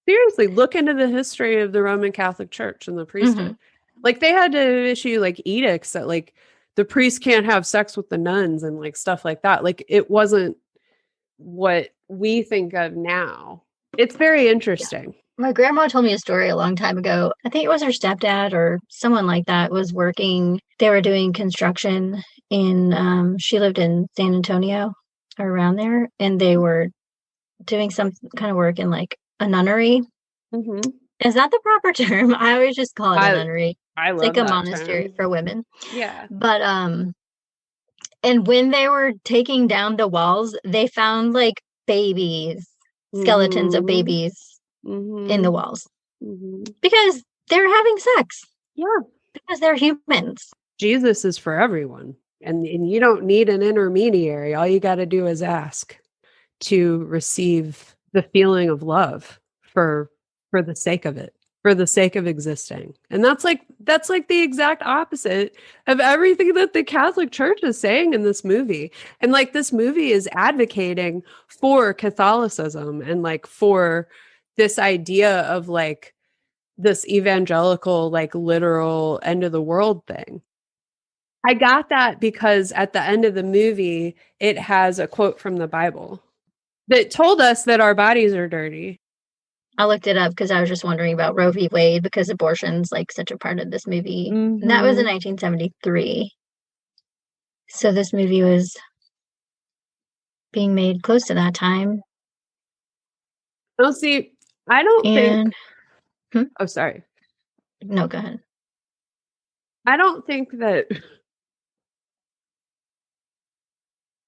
A: Seriously, look into the history of the Roman Catholic Church and the
B: Hmm.
A: priesthood. Like they had to issue like edicts that like the priest can't have sex with the nuns and like stuff like that. Like it wasn't what we think of now. It's very interesting.
B: My grandma told me a story a long time ago. I think it was her stepdad or someone like that was working. They were doing construction she lived in San Antonio or around there, and they were doing some kind of work in like a nunnery.
A: Mm-hmm.
B: Is that the proper term? I always just call it a nunnery.
A: I
B: It's like
A: love
B: a
A: that
B: monastery
A: term.
B: for women.
A: Yeah.
B: But and when they were taking down the walls, they found like babies, skeletons of
A: Mm-hmm.
B: babies in
A: Mm-hmm.
B: the walls
A: Mm-hmm.
B: because they're having sex,
A: Yeah.
B: because they're humans.
A: Jesus is for everyone. And you don't need an intermediary. All you got to do is ask to receive the feeling of love for the sake of it, for the sake of existing. And that's like the exact opposite of everything that the Catholic Church is saying in this movie. And like this movie is advocating for Catholicism and like for this idea of like this evangelical like literal end of the world thing. I got that because at the end of the movie, it has a quote from the Bible that told us that our bodies are dirty.
B: I looked it up because I was just wondering about Roe v. Wade because abortion's like such a part of this movie. And that was in
A: Mm-hmm.
B: 1973. So this movie was being made close to that time.
A: Oh, see, I don't think,
B: And hmm?
A: oh, sorry.
B: No, go ahead.
A: I don't think that,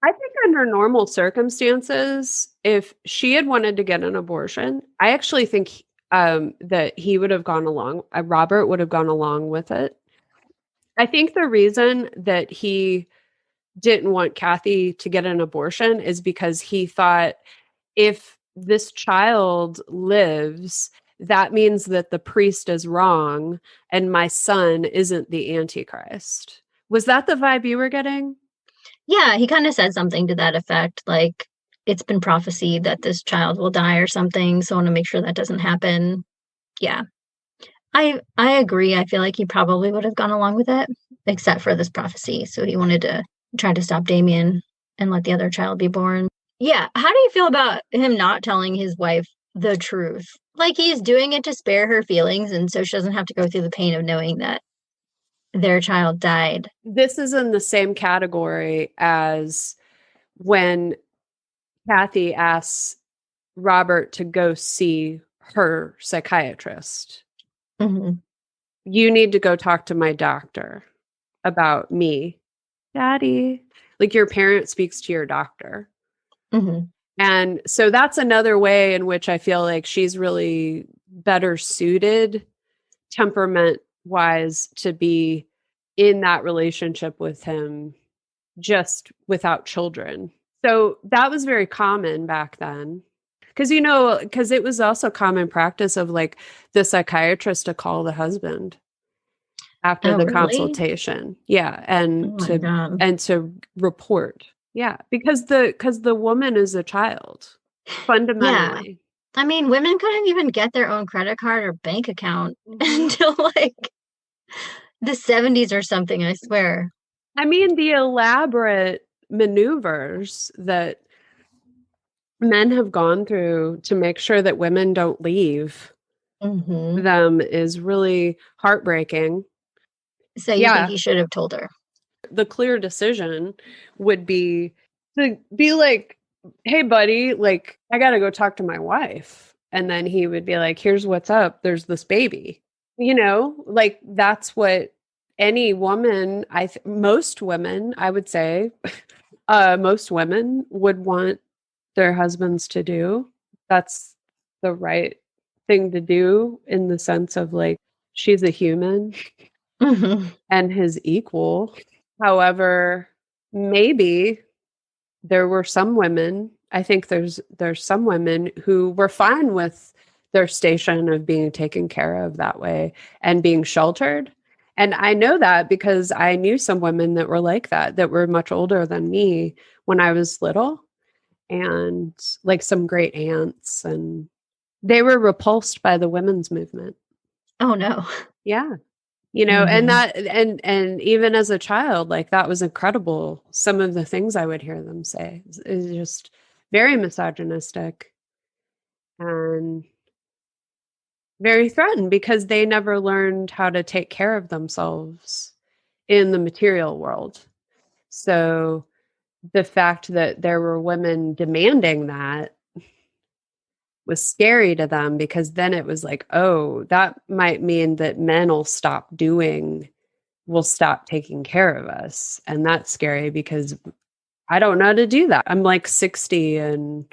A: I think under normal circumstances, if she had wanted to get an abortion, I actually think that he would have gone along, Robert would have gone along with it. I think the reason that he didn't want Kathy to get an abortion is because he thought if this child lives, that means that the priest is wrong and my son isn't the Antichrist. Was that the vibe you were getting?
B: Yeah, he kind of said something to that effect, like it's been prophesied that this child will die or something, so I want to make sure that doesn't happen. Yeah. I agree. I feel like he probably would have gone along with it, except for this prophecy. So he wanted to try to stop Damien and let the other child be born. Yeah. How do you feel about him not telling his wife the truth? Like he's doing it to spare her feelings, and so she doesn't have to go through the pain of knowing that their child died.
A: This is in the same category as when Kathy asks Robert to go see her psychiatrist.
B: Hmm.
A: You need to go talk to my doctor about me, Daddy. Like your parent speaks to your doctor.
B: Hmm.
A: And so that's another way in which I feel like she's really better suited temperament wise to be in that relationship with him just without children. So that was very common back then. Because it was also common practice of like the psychiatrist to call the husband after
B: Oh,
A: the
B: really?
A: consultation. Yeah.
B: Oh my God.
A: And to report. Yeah. Because the woman is a child
B: Yeah.
A: fundamentally.
B: I mean, women couldn't even get their own credit card or bank account
A: Mhm.
B: until like the 70s or something, I swear.
A: I mean, the elaborate maneuvers that men have gone through to make sure that women don't leave
B: Hmm.
A: them is really heartbreaking.
B: So you think
A: Yeah,
B: he should have told her?
A: the clear decision would be to be like, hey, buddy, like, I got to go talk to my wife. And then he would be like, here's what's up. There's this baby. Like that's what any woman, most women, I would say, most women would want their husbands to do. That's the right thing to do in the sense of like, she's a human
B: Hmm.
A: and his equal. However, maybe there were some women, I think there's some women who were fine with their station of being taken care of that way and being sheltered. And I know that because I knew some women that were like that were much older than me when I was little and like some great aunts and they were repulsed by the women's movement.
B: Oh no.
A: Yeah. And
B: Hmm.
A: that and even as a child, like that was incredible. Some of the things I would hear them say is just very misogynistic and very threatened because they never learned how to take care of themselves in the material world. So the fact that there were women demanding that was scary to them because then it was like, oh, that might mean that men will stop taking care of us. And that's scary because I don't know how to do that. I'm like 60 and,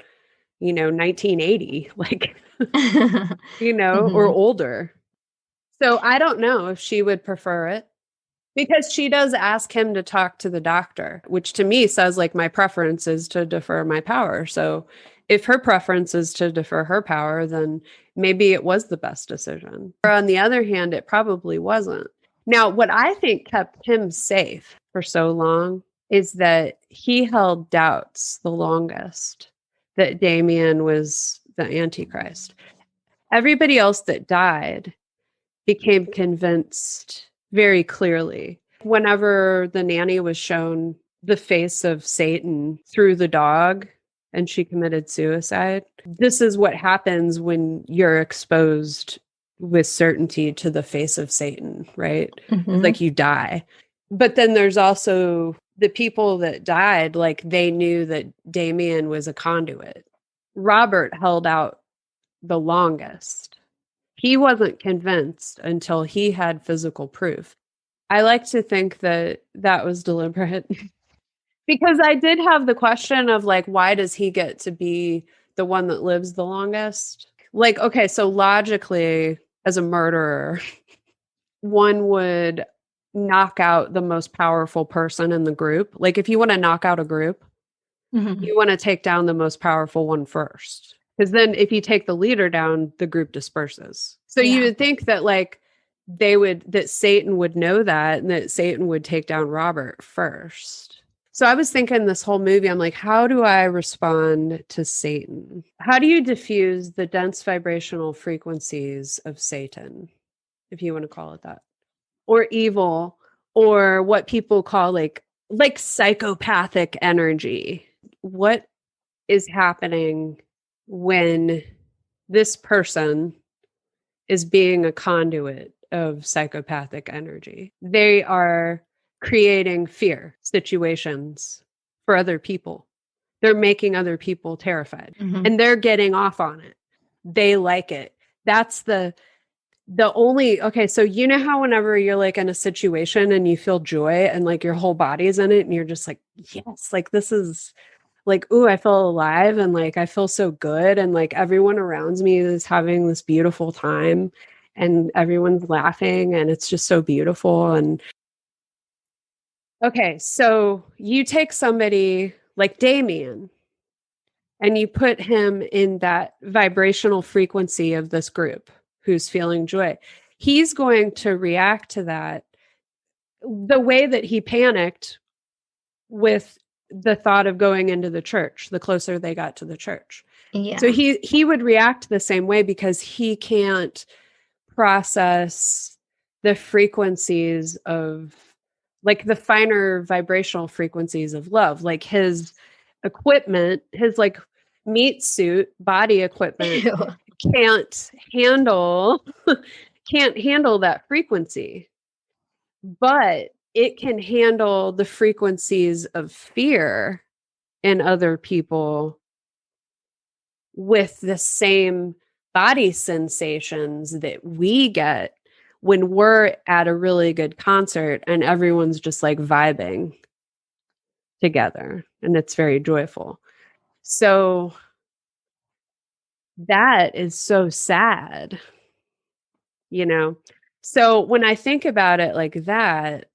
A: 1980, like, or
B: Hmm.
A: older. So I don't know if she would prefer it. Because she does ask him to talk to the doctor, which to me says like my preference is to defer my power. So if her preference is to defer her power, then maybe it was the best decision. Or on the other hand, it probably wasn't. Now, what I think kept him safe for so long is that he held doubts the longest that Damien was the Antichrist. Everybody else that died became convinced very clearly. Whenever the nanny was shown the face of Satan through the dog and she committed suicide, this is what happens when you're exposed with certainty to the face of Satan, right? It's
B: Hmm.
A: like you die. But then there's also the people that died, like they knew that Damien was a conduit. Robert held out the longest. He wasn't convinced until he had physical proof. I like to think that that was deliberate because I did have the question of like, why does he get to be the one that lives the longest? Like, okay, so logically, as a murderer, one would knock out the most powerful person in the group. Like, if you want to knock out a group,
B: Hmm.
A: you want to take down the most powerful one first. Because then if you take the leader down, the group disperses. So you
B: Yeah.
A: would think that like that Satan would know that and that Satan would take down Robert first. So I was thinking this whole movie, I'm like, how do I respond to Satan? How do you diffuse the dense vibrational frequencies of Satan, if you want to call it that, or evil, or what people call like psychopathic energy? What is happening when this person is being a conduit of psychopathic energy? They are creating fear situations for other people. They're making other people terrified
B: Hmm.
A: and they're getting off on it. They like it. That's the only okay, so you know how whenever you're like in a situation and you feel joy and like your whole body's in it and you're just like, yes, like this is like, ooh, I feel alive and like I feel so good. And like everyone around me is having this beautiful time and everyone's laughing and it's just so beautiful. And okay, so you take somebody like Damien and you put him in that vibrational frequency of this group who's feeling joy. He's going to react to that the way that he panicked with the thought of going into the church the closer they got to the church. So
B: Yeah.
A: he would react the same way because he can't process the frequencies of like the finer vibrational frequencies of love. Like his equipment, his like meat suit body equipment
B: Ew.
A: can't handle can't handle that frequency, but it can handle the frequencies of fear in other people with the same body sensations that we get when we're at a really good concert and everyone's just like vibing together and it's very joyful. So that is so sad, you know? So when I think about it like that,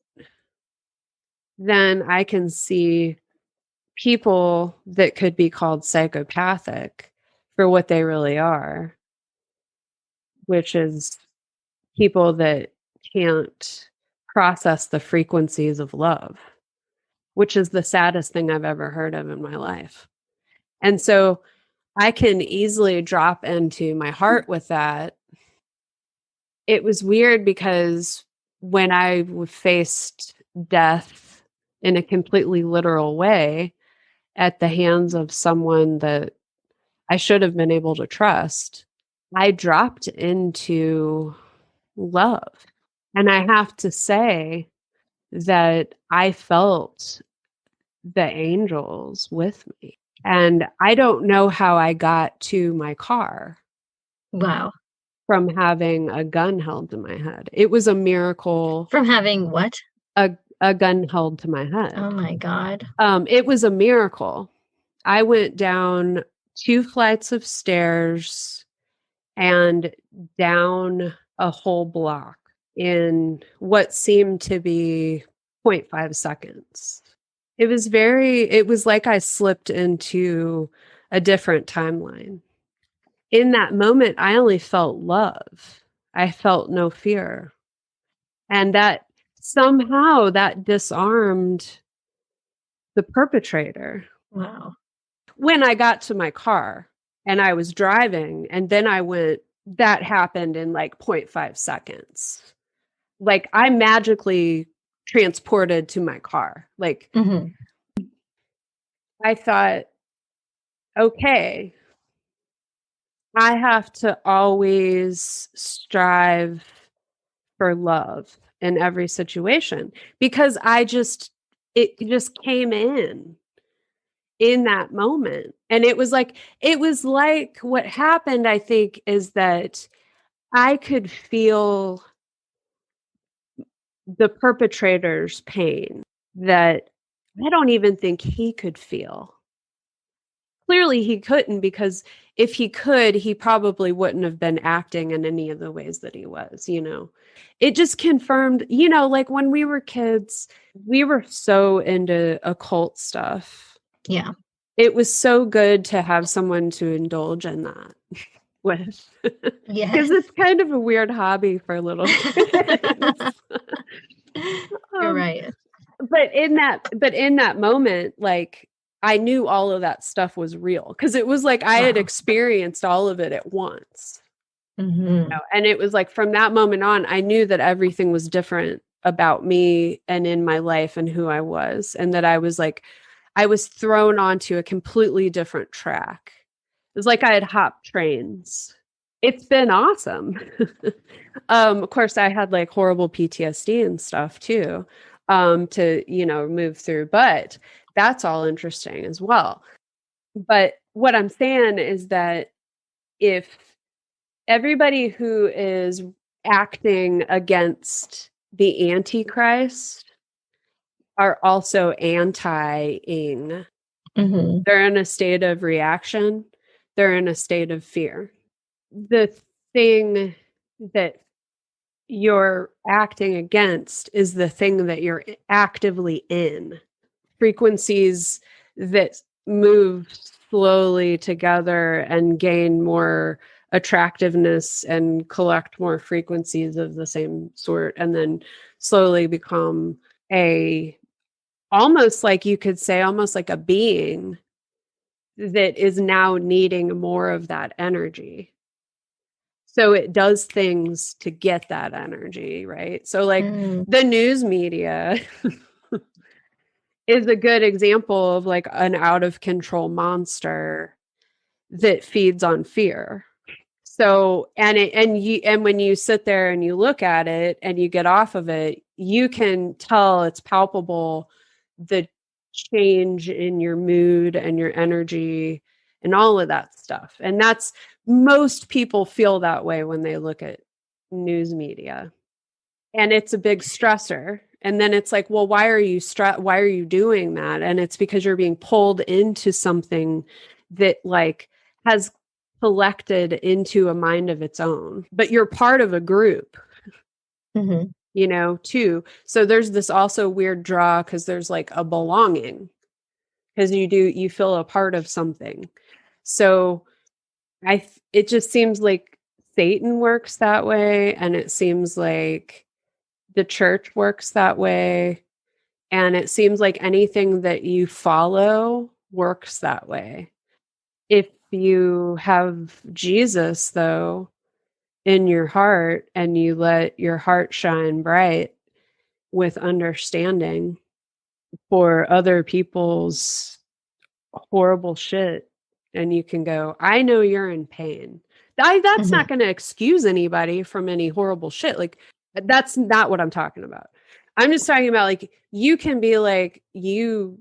A: then I can see people that could be called psychopathic for what they really are, which is people that can't process the frequencies of love, which is the saddest thing I've ever heard of in my life. And so I can easily drop into my heart with that. It was weird because when I faced death in a completely literal way, at the hands of someone that I should have been able to trust, I dropped into love. And I have to say that I felt the angels with me. And I don't know how I got to my car
B: Wow.
A: from having a gun held to my head. It was a miracle.
B: From having what?
A: A gun held to my head.
B: Oh my God.
A: It was a miracle. I went down 2 flights of stairs and down a whole block in what seemed to be 0.5 seconds. It was like I slipped into a different timeline. In that moment, I only felt love. I felt no fear. And that somehow that disarmed the perpetrator.
B: Wow.
A: When I got to my car and I was driving, and then that happened in like 0.5 seconds. Like I magically transported to my car. Like I thought, okay, I have to always strive for love in every situation because it just came in that moment. And it was like what happened, I think, is that I could feel the perpetrator's pain that I don't even think he could feel. Clearly he couldn't, because if he could, he probably wouldn't have been acting in any of the ways that he was, you know. It just confirmed, you know, like when we were kids, we were so into occult stuff.
B: Yeah.
A: It was so good to have someone to indulge in that with.
B: Yeah.
A: Because it's kind of a weird hobby for little kids.
B: You're right.
A: But in that moment, like I knew all of that stuff was real because it was like I had experienced all of it at once. You know? And it was like from that moment on, I knew that everything was different about me and in my life and who I was, and that I was thrown onto a completely different track. It was like I had hopped trains. It's been awesome. Of course, I had like horrible PTSD and stuff too, to, you know, move through, but that's all interesting as well. But what I'm saying is that if everybody who is acting against the Antichrist are also anti-ing, they're in a state of reaction, they're in a state of fear. The thing that you're acting against is the thing that you're actively in. Frequencies that move slowly together and gain more attractiveness and collect more frequencies of the same sort, and then slowly become almost like you could say almost like a being that is now needing more of that energy. So it does things to get that energy, right? So like the news media is a good example of like an out of control monster that feeds on fear. So and when you sit there and you look at it and you get off of it, you can tell it's palpable the change in your mood and your energy and all of that stuff. And that's most people feel that way when they look at news media. And it's a big stressor. And then it's like, well, why are you doing that? And it's because you're being pulled into something that like has collected into a mind of its own, but you're part of a group, you know, too. So there's this also weird draw because there's like a belonging, because you feel a part of something. So it just seems like Satan works that way. And it seems like the church works that way. And it seems like anything that you follow works that way. If you have Jesus, though, in your heart and you let your heart shine bright with understanding for other people's horrible shit and you can go, I know you're in pain. That's
B: Mhm.
A: not going to excuse anybody from any horrible shit. Like, that's not what I'm talking about. I'm just talking about, like, you can be like, you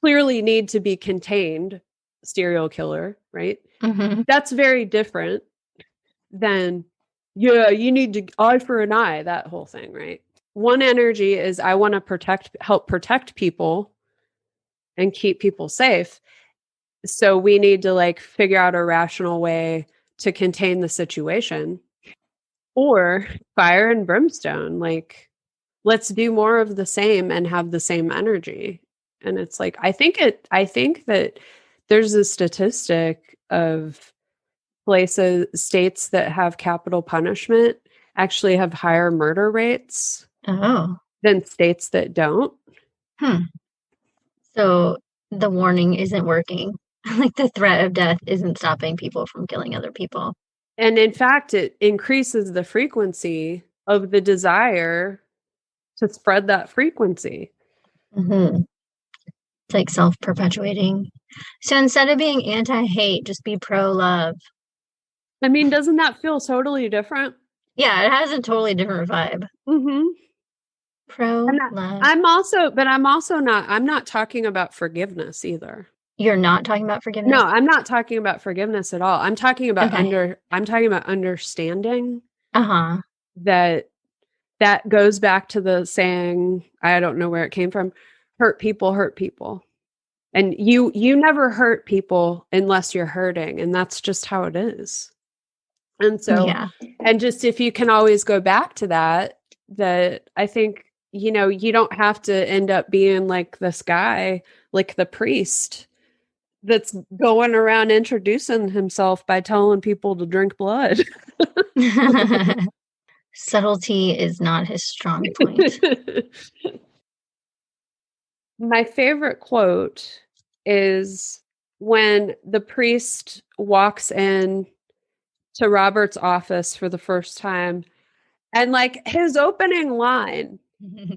A: clearly need to be contained, serial killer, right?
B: Mhm.
A: That's very different than, yeah, you need to eye for an eye, that whole thing, right? One energy is I want to help protect people and keep people safe. So we need to like figure out a rational way to contain the situation, or fire and brimstone. Like, let's do more of the same and have the same energy. And it's like, I think that there's a statistic of states that have capital punishment actually have higher murder rates
B: Oh.
A: than states that don't.
B: Hmm. So the warning isn't working. Like the threat of death isn't stopping people from killing other people.
A: And in fact, it increases the frequency of the desire to spread that frequency.
B: Hmm. It's like self-perpetuating. So instead of being anti-hate, just be pro-love.
A: I mean, doesn't that feel totally different?
B: Yeah, it has a totally different vibe.
A: Mm-hmm. And
B: Pro-love.
A: I'm also not, I'm not talking about forgiveness either.
B: You're not talking about
A: No,
B: forgiveness?
A: I'm not talking about forgiveness at all.
B: Okay.
A: I'm talking about understanding
B: Uh-huh.
A: that that goes back to the saying, I don't know where it came from, hurt people. And you never hurt people unless you're hurting, and that's just how it is. And so,
B: Yeah.
A: and just if you can always go back to that, that I think, you know, you don't have to end up being like this guy, like the priest that's going around introducing himself by telling people to drink blood.
B: Subtlety is not his strong point.
A: My favorite quote is when the priest walks in to Robert's office for the first time, and like his opening line,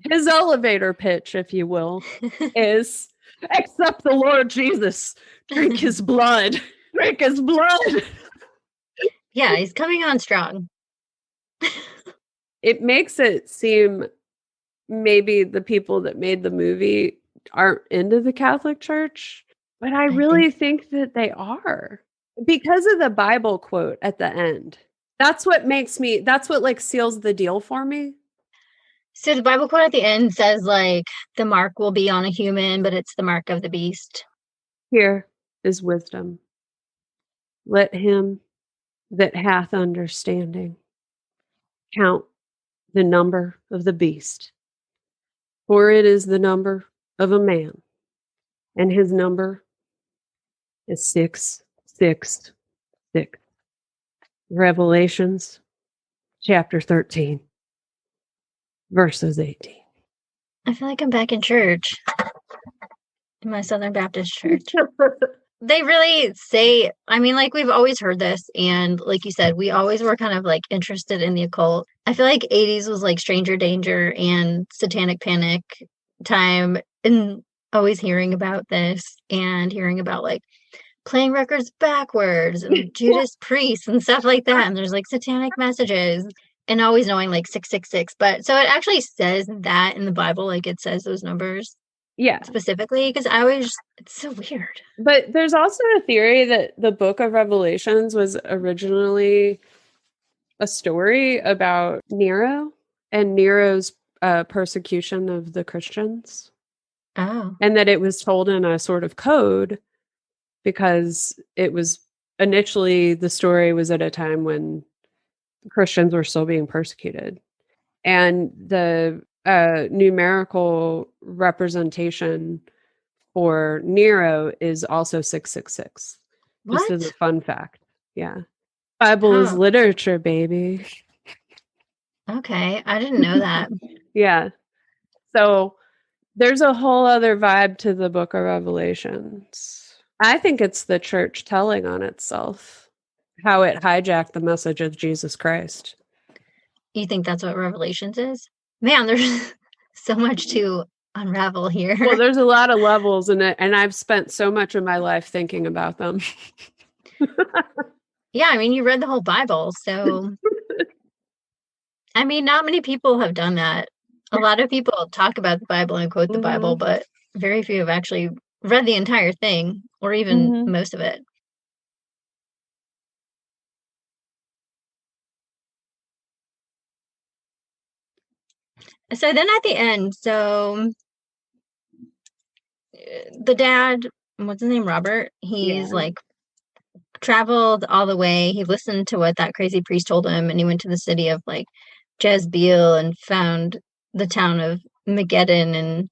A: his elevator pitch, if you will, is, accept the Lord Jesus, drink his blood, drink his blood.
B: Yeah, he's coming on strong.
A: It makes it seem maybe the people that made the movie aren't into the Catholic Church, but I
B: I think
A: really think that they are because of the Bible quote at the end. That's what like seals the deal for me.
B: so. The Bible quote at the end says, like, the mark will be on a human, but it's the mark of the beast.
A: Here is wisdom. Let him that hath understanding count the number of the beast, for it is the number of a man, and his number is 666. Revelations chapter 13, verses 18.
B: I feel like I'm back in church, in my Southern Baptist church. They really say, I mean, like, we've always heard this, and like you said, we always were kind of like interested in the occult. I feel like 80s was like Stranger Danger and Satanic Panic time, and always hearing about this and hearing about like playing records backwards and Judas Priest and stuff like that. And there's like satanic messages and always knowing like 666. But so it actually says that in the Bible, like it says those numbers
A: Yeah.
B: specifically, because I always, it's so weird.
A: But there's also a theory that the book of Revelations was originally a story about Nero and Nero's persecution of the Christians,
B: Oh,
A: and that it was told in a sort of code because it was initially the story was at a time when Christians were still being persecuted. And the numerical representation for Nero is also 666. Just as a
B: what?
A: fun fact. Yeah. Bible is
B: Oh,
A: literature, baby.
B: okay. I didn't know that.
A: Yeah. So there's a whole other vibe to the book of Revelations. I think it's the church telling on itself how it hijacked the message of Jesus Christ.
B: You think that's what Revelations is? Man, there's so much to unravel here.
A: Well, there's a lot of levels in it, and I've spent so much of my life thinking about them.
B: Yeah, I mean, you read the whole Bible, so I mean, not many people have done that. A lot of people talk about the Bible and quote the Bible,
A: Hmm.
B: but very few have actually read the entire thing or even
A: Hmm.
B: most of it. So then at the end, the dad, what's his name, Robert, he's
A: Yeah.
B: like traveled all the way. He listened to what that crazy priest told him, and he went to the city of like Jezbeel and found the town of Megiddon, and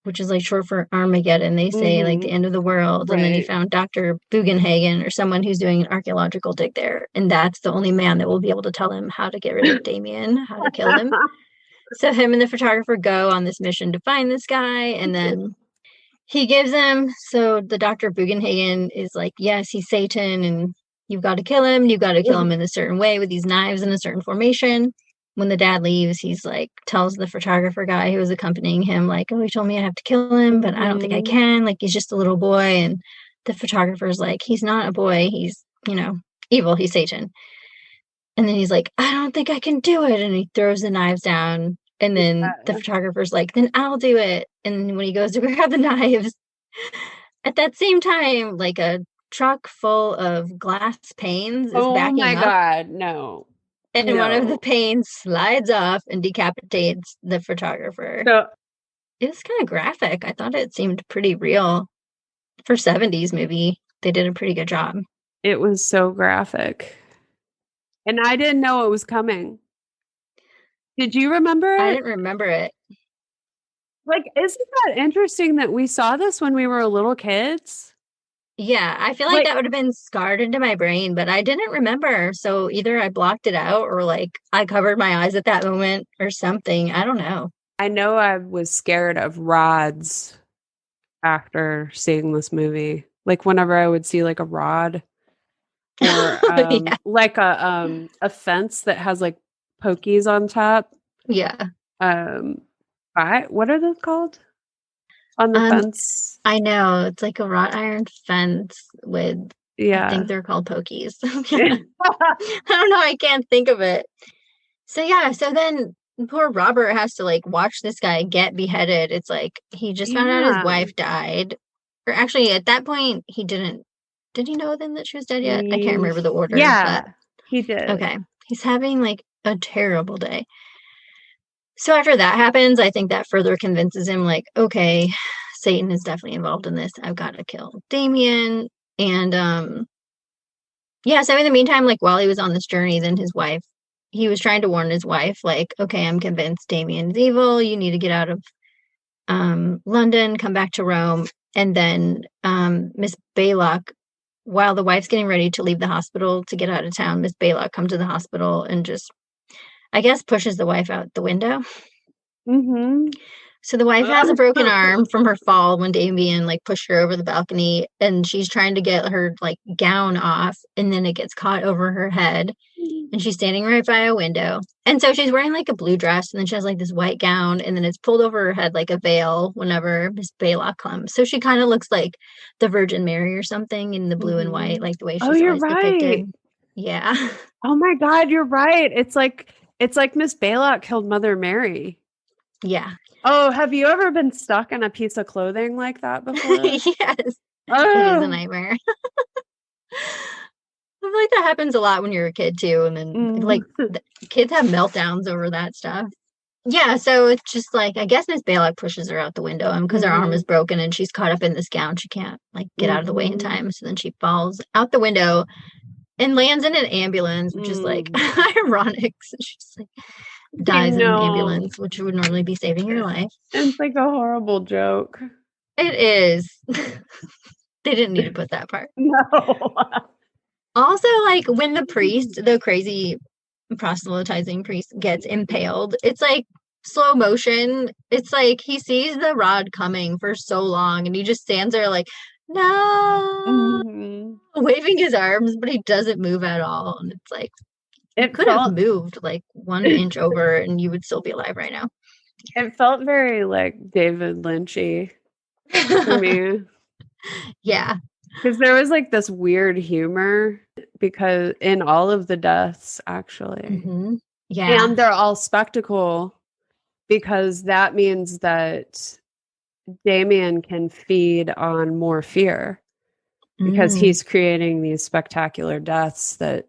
B: which is like short for Armageddon. They say like the
A: Hmm.
B: end of the world. And then he
A: Right.
B: found Dr. Bugenhagen or someone who's doing an archaeological dig there. And that's the only man that will be able to tell him how to get rid of Damien, how to kill him. So him and the photographer go on this mission to find this guy. And then he gives him, so the Dr. Bugenhagen is like, yes, he's Satan and you've got to kill him. You've got to kill him in a certain way with these knives in a certain formation. When the dad leaves, he's like, tells the photographer guy who was accompanying him, like, oh, he told me I have to kill him, but I don't think I
A: Hmm.
B: can. Like, he's just a little boy. And the photographer's like, he's not a boy. He's, evil. He's Satan. And then he's like, I don't think I can do it. And he throws the knives down. And then the photographer's like, then I'll do it. And when he goes to grab the knives, at that same time, like a truck full of glass panes is
A: Oh my
B: backing up,
A: God, no.
B: and one of the
A: No.
B: panes slides off and decapitates the photographer.
A: So
B: It's kind of graphic. I thought it seemed pretty real for 70s movie. They did a pretty good job.
A: it was so graphic. And I didn't know it was coming. Did you remember
B: I
A: it?
B: didn't remember it.
A: Like, isn't that interesting that we saw this when we were little kids?
B: Yeah, I feel like
A: Like,
B: that would have been scarred into my brain, but I didn't remember. So either I blocked it out or like I covered my eyes at that moment or something. I don't know.
A: I know I was scared of rods after seeing this movie. Like, whenever I would see like a rod or
B: Yeah.
A: like a fence that has like pokies on top.
B: Yeah.
A: Um, what are those called on the
B: Um,
A: fence?
B: I know. It's like a wrought iron fence with, I think
A: Yeah.
B: they're called pokies. I don't know. I can't think of it. So yeah, so then poor Robert has to like watch this guy get beheaded. It's like he just found out his
A: Yeah.
B: wife died. Or actually at that point he didn't. Did he know then that she was dead yet? I can't remember the order, but
A: Yeah, he did.
B: okay. He's having like a terrible day. So after that happens, I think that further convinces him, like, okay, Satan is definitely involved in this. I've got to kill Damien. And yeah, so in the meantime, like while he was on this journey, then he was trying to warn his wife, like, okay, I'm convinced Damien is evil. You need to get out of London, come back to Rome. And then Miss Baylock, while the wife's getting ready to leave the hospital to get out of town, Miss Baylock comes to the hospital and just, I guess, pushes the wife out the window.
A: Mm-hmm.
B: So the wife has a broken arm from her fall when Damien like pushed her over the balcony, and she's trying to get her like gown off, and then it gets caught over her head, and she's standing right by a window. And so she's wearing like a blue dress, and then she has like this white gown, and then it's pulled over her head like a veil whenever Miss Baylock comes. So she kind of looks like the Virgin Mary or something in the blue and white,
A: Mm-hmm.
B: like the way
A: Oh,
B: she's
A: you're
B: always
A: right.
B: depicted. Yeah.
A: Oh my God, you're right. It's like Miss Baylock killed Mother Mary.
B: Yeah.
A: Oh, have you ever been stuck in a piece of clothing like that before?
B: Yes. It is a
A: Oh.
B: nightmare. I feel like that happens a lot when you're a kid too, and then like
A: Mm.
B: kids have meltdowns over that stuff. Yeah, so it's just like I guess Miss Baylock pushes her out the window, and because her arm
A: Mhm.
B: is broken and she's caught up in this gown, she can't like get out of the way in
A: Mhm.
B: time. So then she falls out the window and lands in an ambulance, which is like
A: Mm.
B: ironic. So she's like
A: I
B: dies in an
A: know.
B: ambulance, which would normally be saving your life.
A: It's like a horrible joke.
B: It is. They didn't need to put that part.
A: No.
B: Also, like when the priest, the crazy proselytizing priest, gets impaled, it's like slow motion. It's like he sees the rod coming for so long and he just stands there like, no,
A: Mhm.
B: waving his arms, but he doesn't move at all. And it's like, you
A: It
B: could have
A: felt
B: moved like 1 inch over and you would still be alive right now.
A: It felt very like David Lynchy to me.
B: Yeah.
A: Because there was like this weird humor because in all of the deaths, actually.
B: Hmm. Yeah.
A: And they're all spectacle because that means that Damien can feed on more fear because
B: Mm.
A: he's creating these spectacular deaths that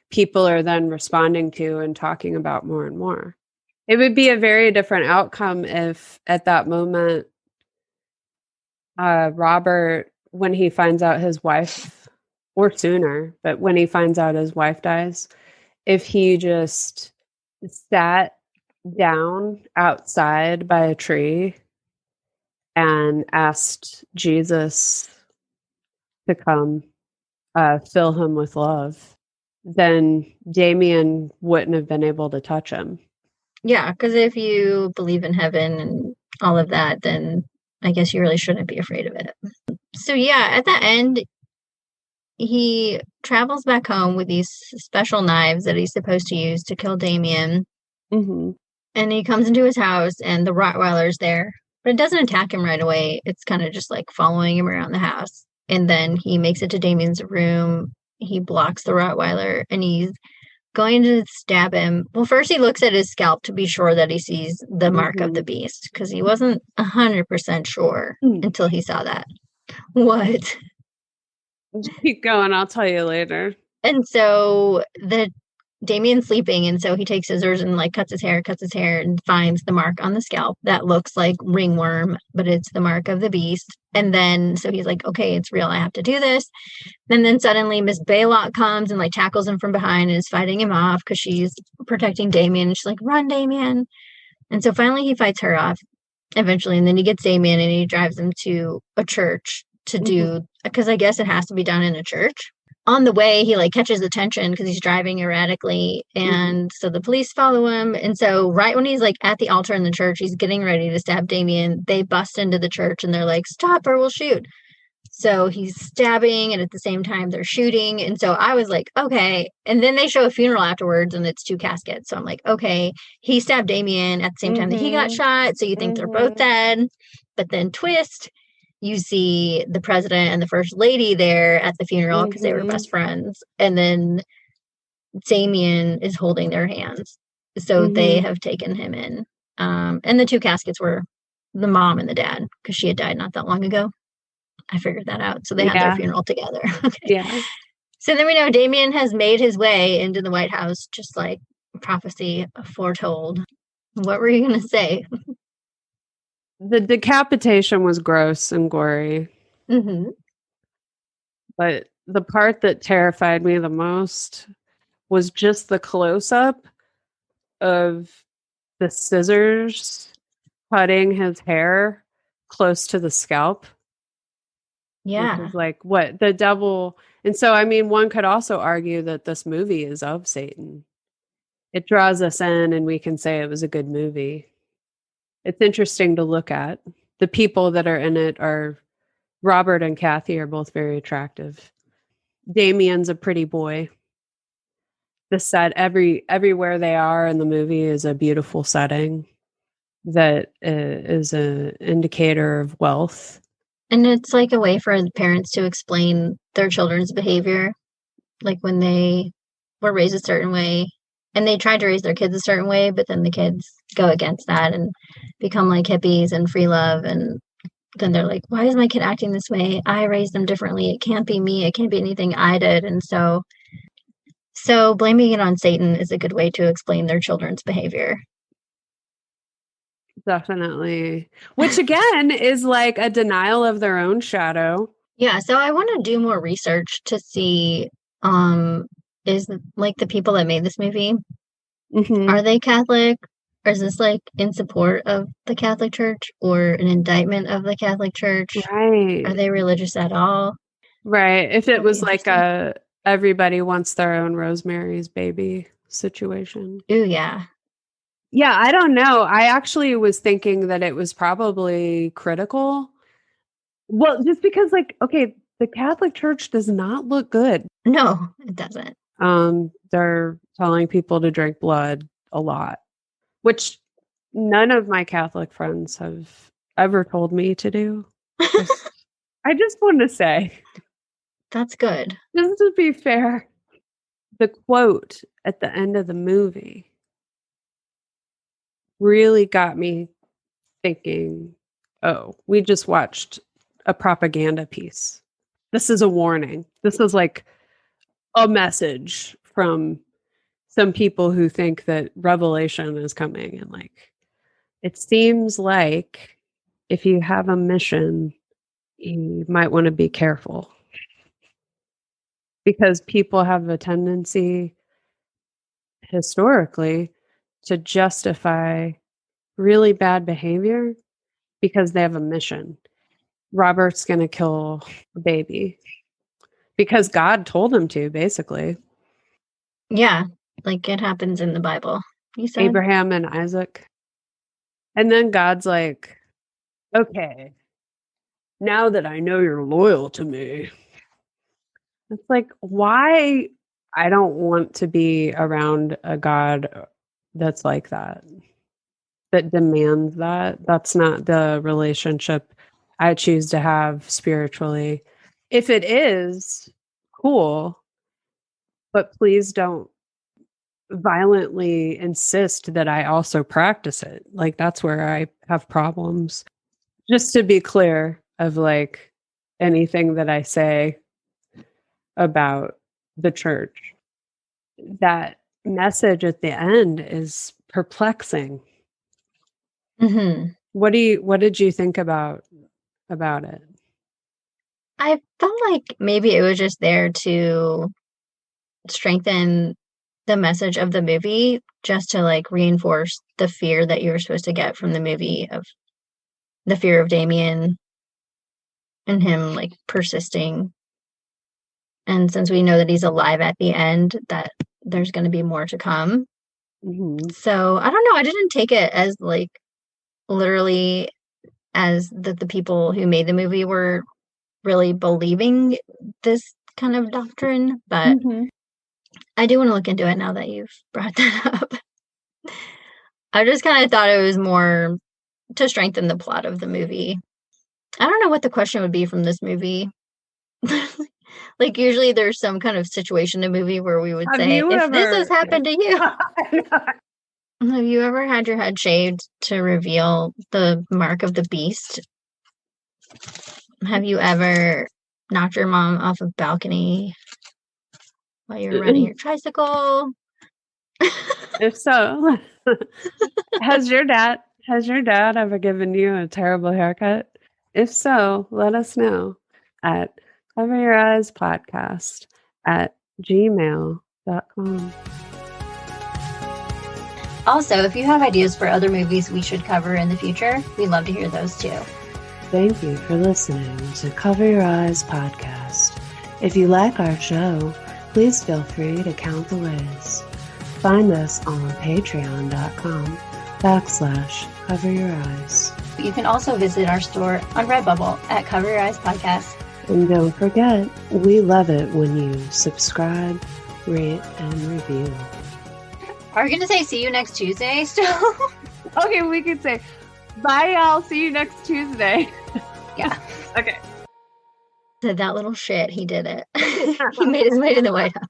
A: people are then responding to and talking about more and more. It would be a very different outcome if at that moment, Robert, when he finds out his wife, or sooner, but when he finds out his wife dies, if he just sat down outside by a tree and asked Jesus to come fill him with love, then Damien wouldn't have been able to touch him.
B: Yeah, because if you believe in heaven and all of that, then I guess you really shouldn't be afraid of it. So yeah, at the end, he travels back home with these special knives that he's supposed to use to kill Damien.
A: Mm-hmm.
B: And he comes into his house and the Rottweiler's there, but it doesn't attack him right away. It's kind of just like following him around the house. And then he makes it to Damien's room. He blocks the Rottweiler and he's going to stab him. Well, first he looks at his scalp to be sure that he sees the mark of
A: Mm-hmm.
B: the beast because he wasn't 100% sure
A: Mm.
B: until he saw that. What?
A: Keep going. I'll tell you later.
B: And so the Damien's sleeping, and so he takes scissors and like cuts his hair, and finds the mark on the scalp that looks like ringworm, but it's the mark of the beast. And then so he's like, okay, it's real. I have to do this. And then suddenly Miss Baylock comes and like tackles him from behind and is fighting him off because she's protecting Damien. And she's like, run, Damien. And so finally he fights her off eventually, and then he gets Damien and he drives him to a church to
A: Mm-hmm.
B: do because I guess it has to be done in a church. On the way, he like catches attention because he's driving erratically,
A: Mm-hmm.
B: and so the police follow him. And so, right when he's like at the altar in the church, he's getting ready to stab Damien. They bust into the church and they're like, "Stop, or we'll shoot." So he's stabbing, and at the same time, they're shooting. And so I was like, okay. And then they show a funeral afterwards, and it's two caskets. So I'm like, okay, he stabbed Damien at the same time that he got
A: Mm-hmm.
B: shot. So you think they're both
A: Mm-hmm.
B: dead. But then, twist, you see the president and the first lady there at the funeral because they were
A: Mm-hmm.
B: best friends. And then Damien is holding their hands. So they
A: Mm-hmm.
B: have taken him in. And the two caskets were the mom and the dad because she had died not that long ago. I figured that out. So they had their
A: Yeah.
B: funeral together. Okay.
A: Yeah.
B: So then we know Damien has made his way into the White House, just like prophecy foretold. What were you going to say?
A: The decapitation was gross and gory,
B: Mm-hmm.
A: but the part that terrified me the most was just the close up of the scissors cutting his hair close to the scalp, which
B: Yeah.
A: is like what the devil. And so, I mean, one could also argue that this movie is of Satan. It draws us in, and we can say it was a good movie. It's interesting to look at. The people that are in it are Robert and Kathy are both very attractive. Damien's a pretty boy. The set everywhere they are in the movie is a beautiful setting that is an indicator of wealth.
B: And it's like a way for parents to explain their children's behavior, like when they were raised a certain way and they tried to raise their kids a certain way, but then the kids go against that and become like hippies and free love. And then they're like, why is my kid acting this way? I raised them differently. It can't be me. It can't be anything I did. And so blaming it on Satan is a good way to explain their children's behavior.
A: Definitely. Which again is like a denial of their own shadow.
B: Yeah, so I want to do more research to see is like the people that made this movie,
A: Hmm.
B: are they Catholic? Or is this like in support of the Catholic Church or an indictment of the Catholic Church? Are
A: Right.
B: they religious at all?
A: Right. If it
B: That'd be
A: was like
B: interesting.
A: a everybody wants their own Rosemary's Baby situation.
B: Ooh, yeah.
A: Yeah, I don't know. I actually was thinking that it was probably critical. Well, just because like, okay, the Catholic Church does not look good.
B: No, it doesn't.
A: They're telling people to drink blood a lot, which none of my Catholic friends have ever told me to do. I just want to say,
B: That's good.
A: just to be fair, the quote at the end of the movie really got me thinking, oh, we just watched a propaganda piece. This is a warning. This is like a message from some people who think that revelation is coming. And like, it seems like if you have a mission, you might want to be careful because people have a tendency historically to justify really bad behavior because they have a mission. Robert's going to kill a baby because God told him to, basically.
B: Yeah, like it happens in the Bible, you said.
A: Abraham and Isaac. And then God's like, okay, now that I know you're loyal to me, it's like, why? I don't want to be around a God that's like that, that demands that. That's not the relationship I choose to have spiritually. If it is, cool, but please don't violently insist that I also practice it. Like, that's where I have problems. Just to be clear of like anything that I say about the church, that message at the end is perplexing.
B: Mm-hmm.
A: What did you think about it?
B: I felt like maybe it was just there to strengthen the message of the movie, just to like reinforce the fear that you were supposed to get from the movie, of the fear of Damien and him like persisting. And since we know that he's alive at the end, that there's going to be more to come.
A: Mm-hmm.
B: So I don't know. I didn't take it as like literally as that the people who made the movie were really believing this kind of doctrine, but
A: Mm-hmm.
B: I do want to look into it now that you've brought that up. I just kind of thought it was more to strengthen the plot of the movie. I don't know what the question would be from this movie. Like usually there's some kind of situation in a movie where we would
A: Have
B: say,
A: you
B: if this has
A: ever
B: happened to you, have you ever had your head shaved to reveal the mark of the beast? Have you ever knocked your mom off a balcony while you were riding your tricycle?
A: if so, has your dad ever given you a terrible haircut? If so, let us know at cover your eyes podcast at gmail.com.
B: Also, if you have ideas for other movies we should cover in the future, we'd love to hear those too.
A: Thank you for listening to Cover Your Eyes podcast. If you like our show, please feel free to count the ways. Find us on patreon.com/Cover Your Eyes.
B: You can also visit our store on Redbubble at Cover Your Eyes Podcast.
A: And don't forget, we love it when you subscribe, rate, and review.
B: Are we going to say see you next Tuesday still?
A: Okay, we could say, bye, y'all. See you next Tuesday.
B: Yeah.
A: Okay.
B: Said that little shit, he did it. He made his way to the White House.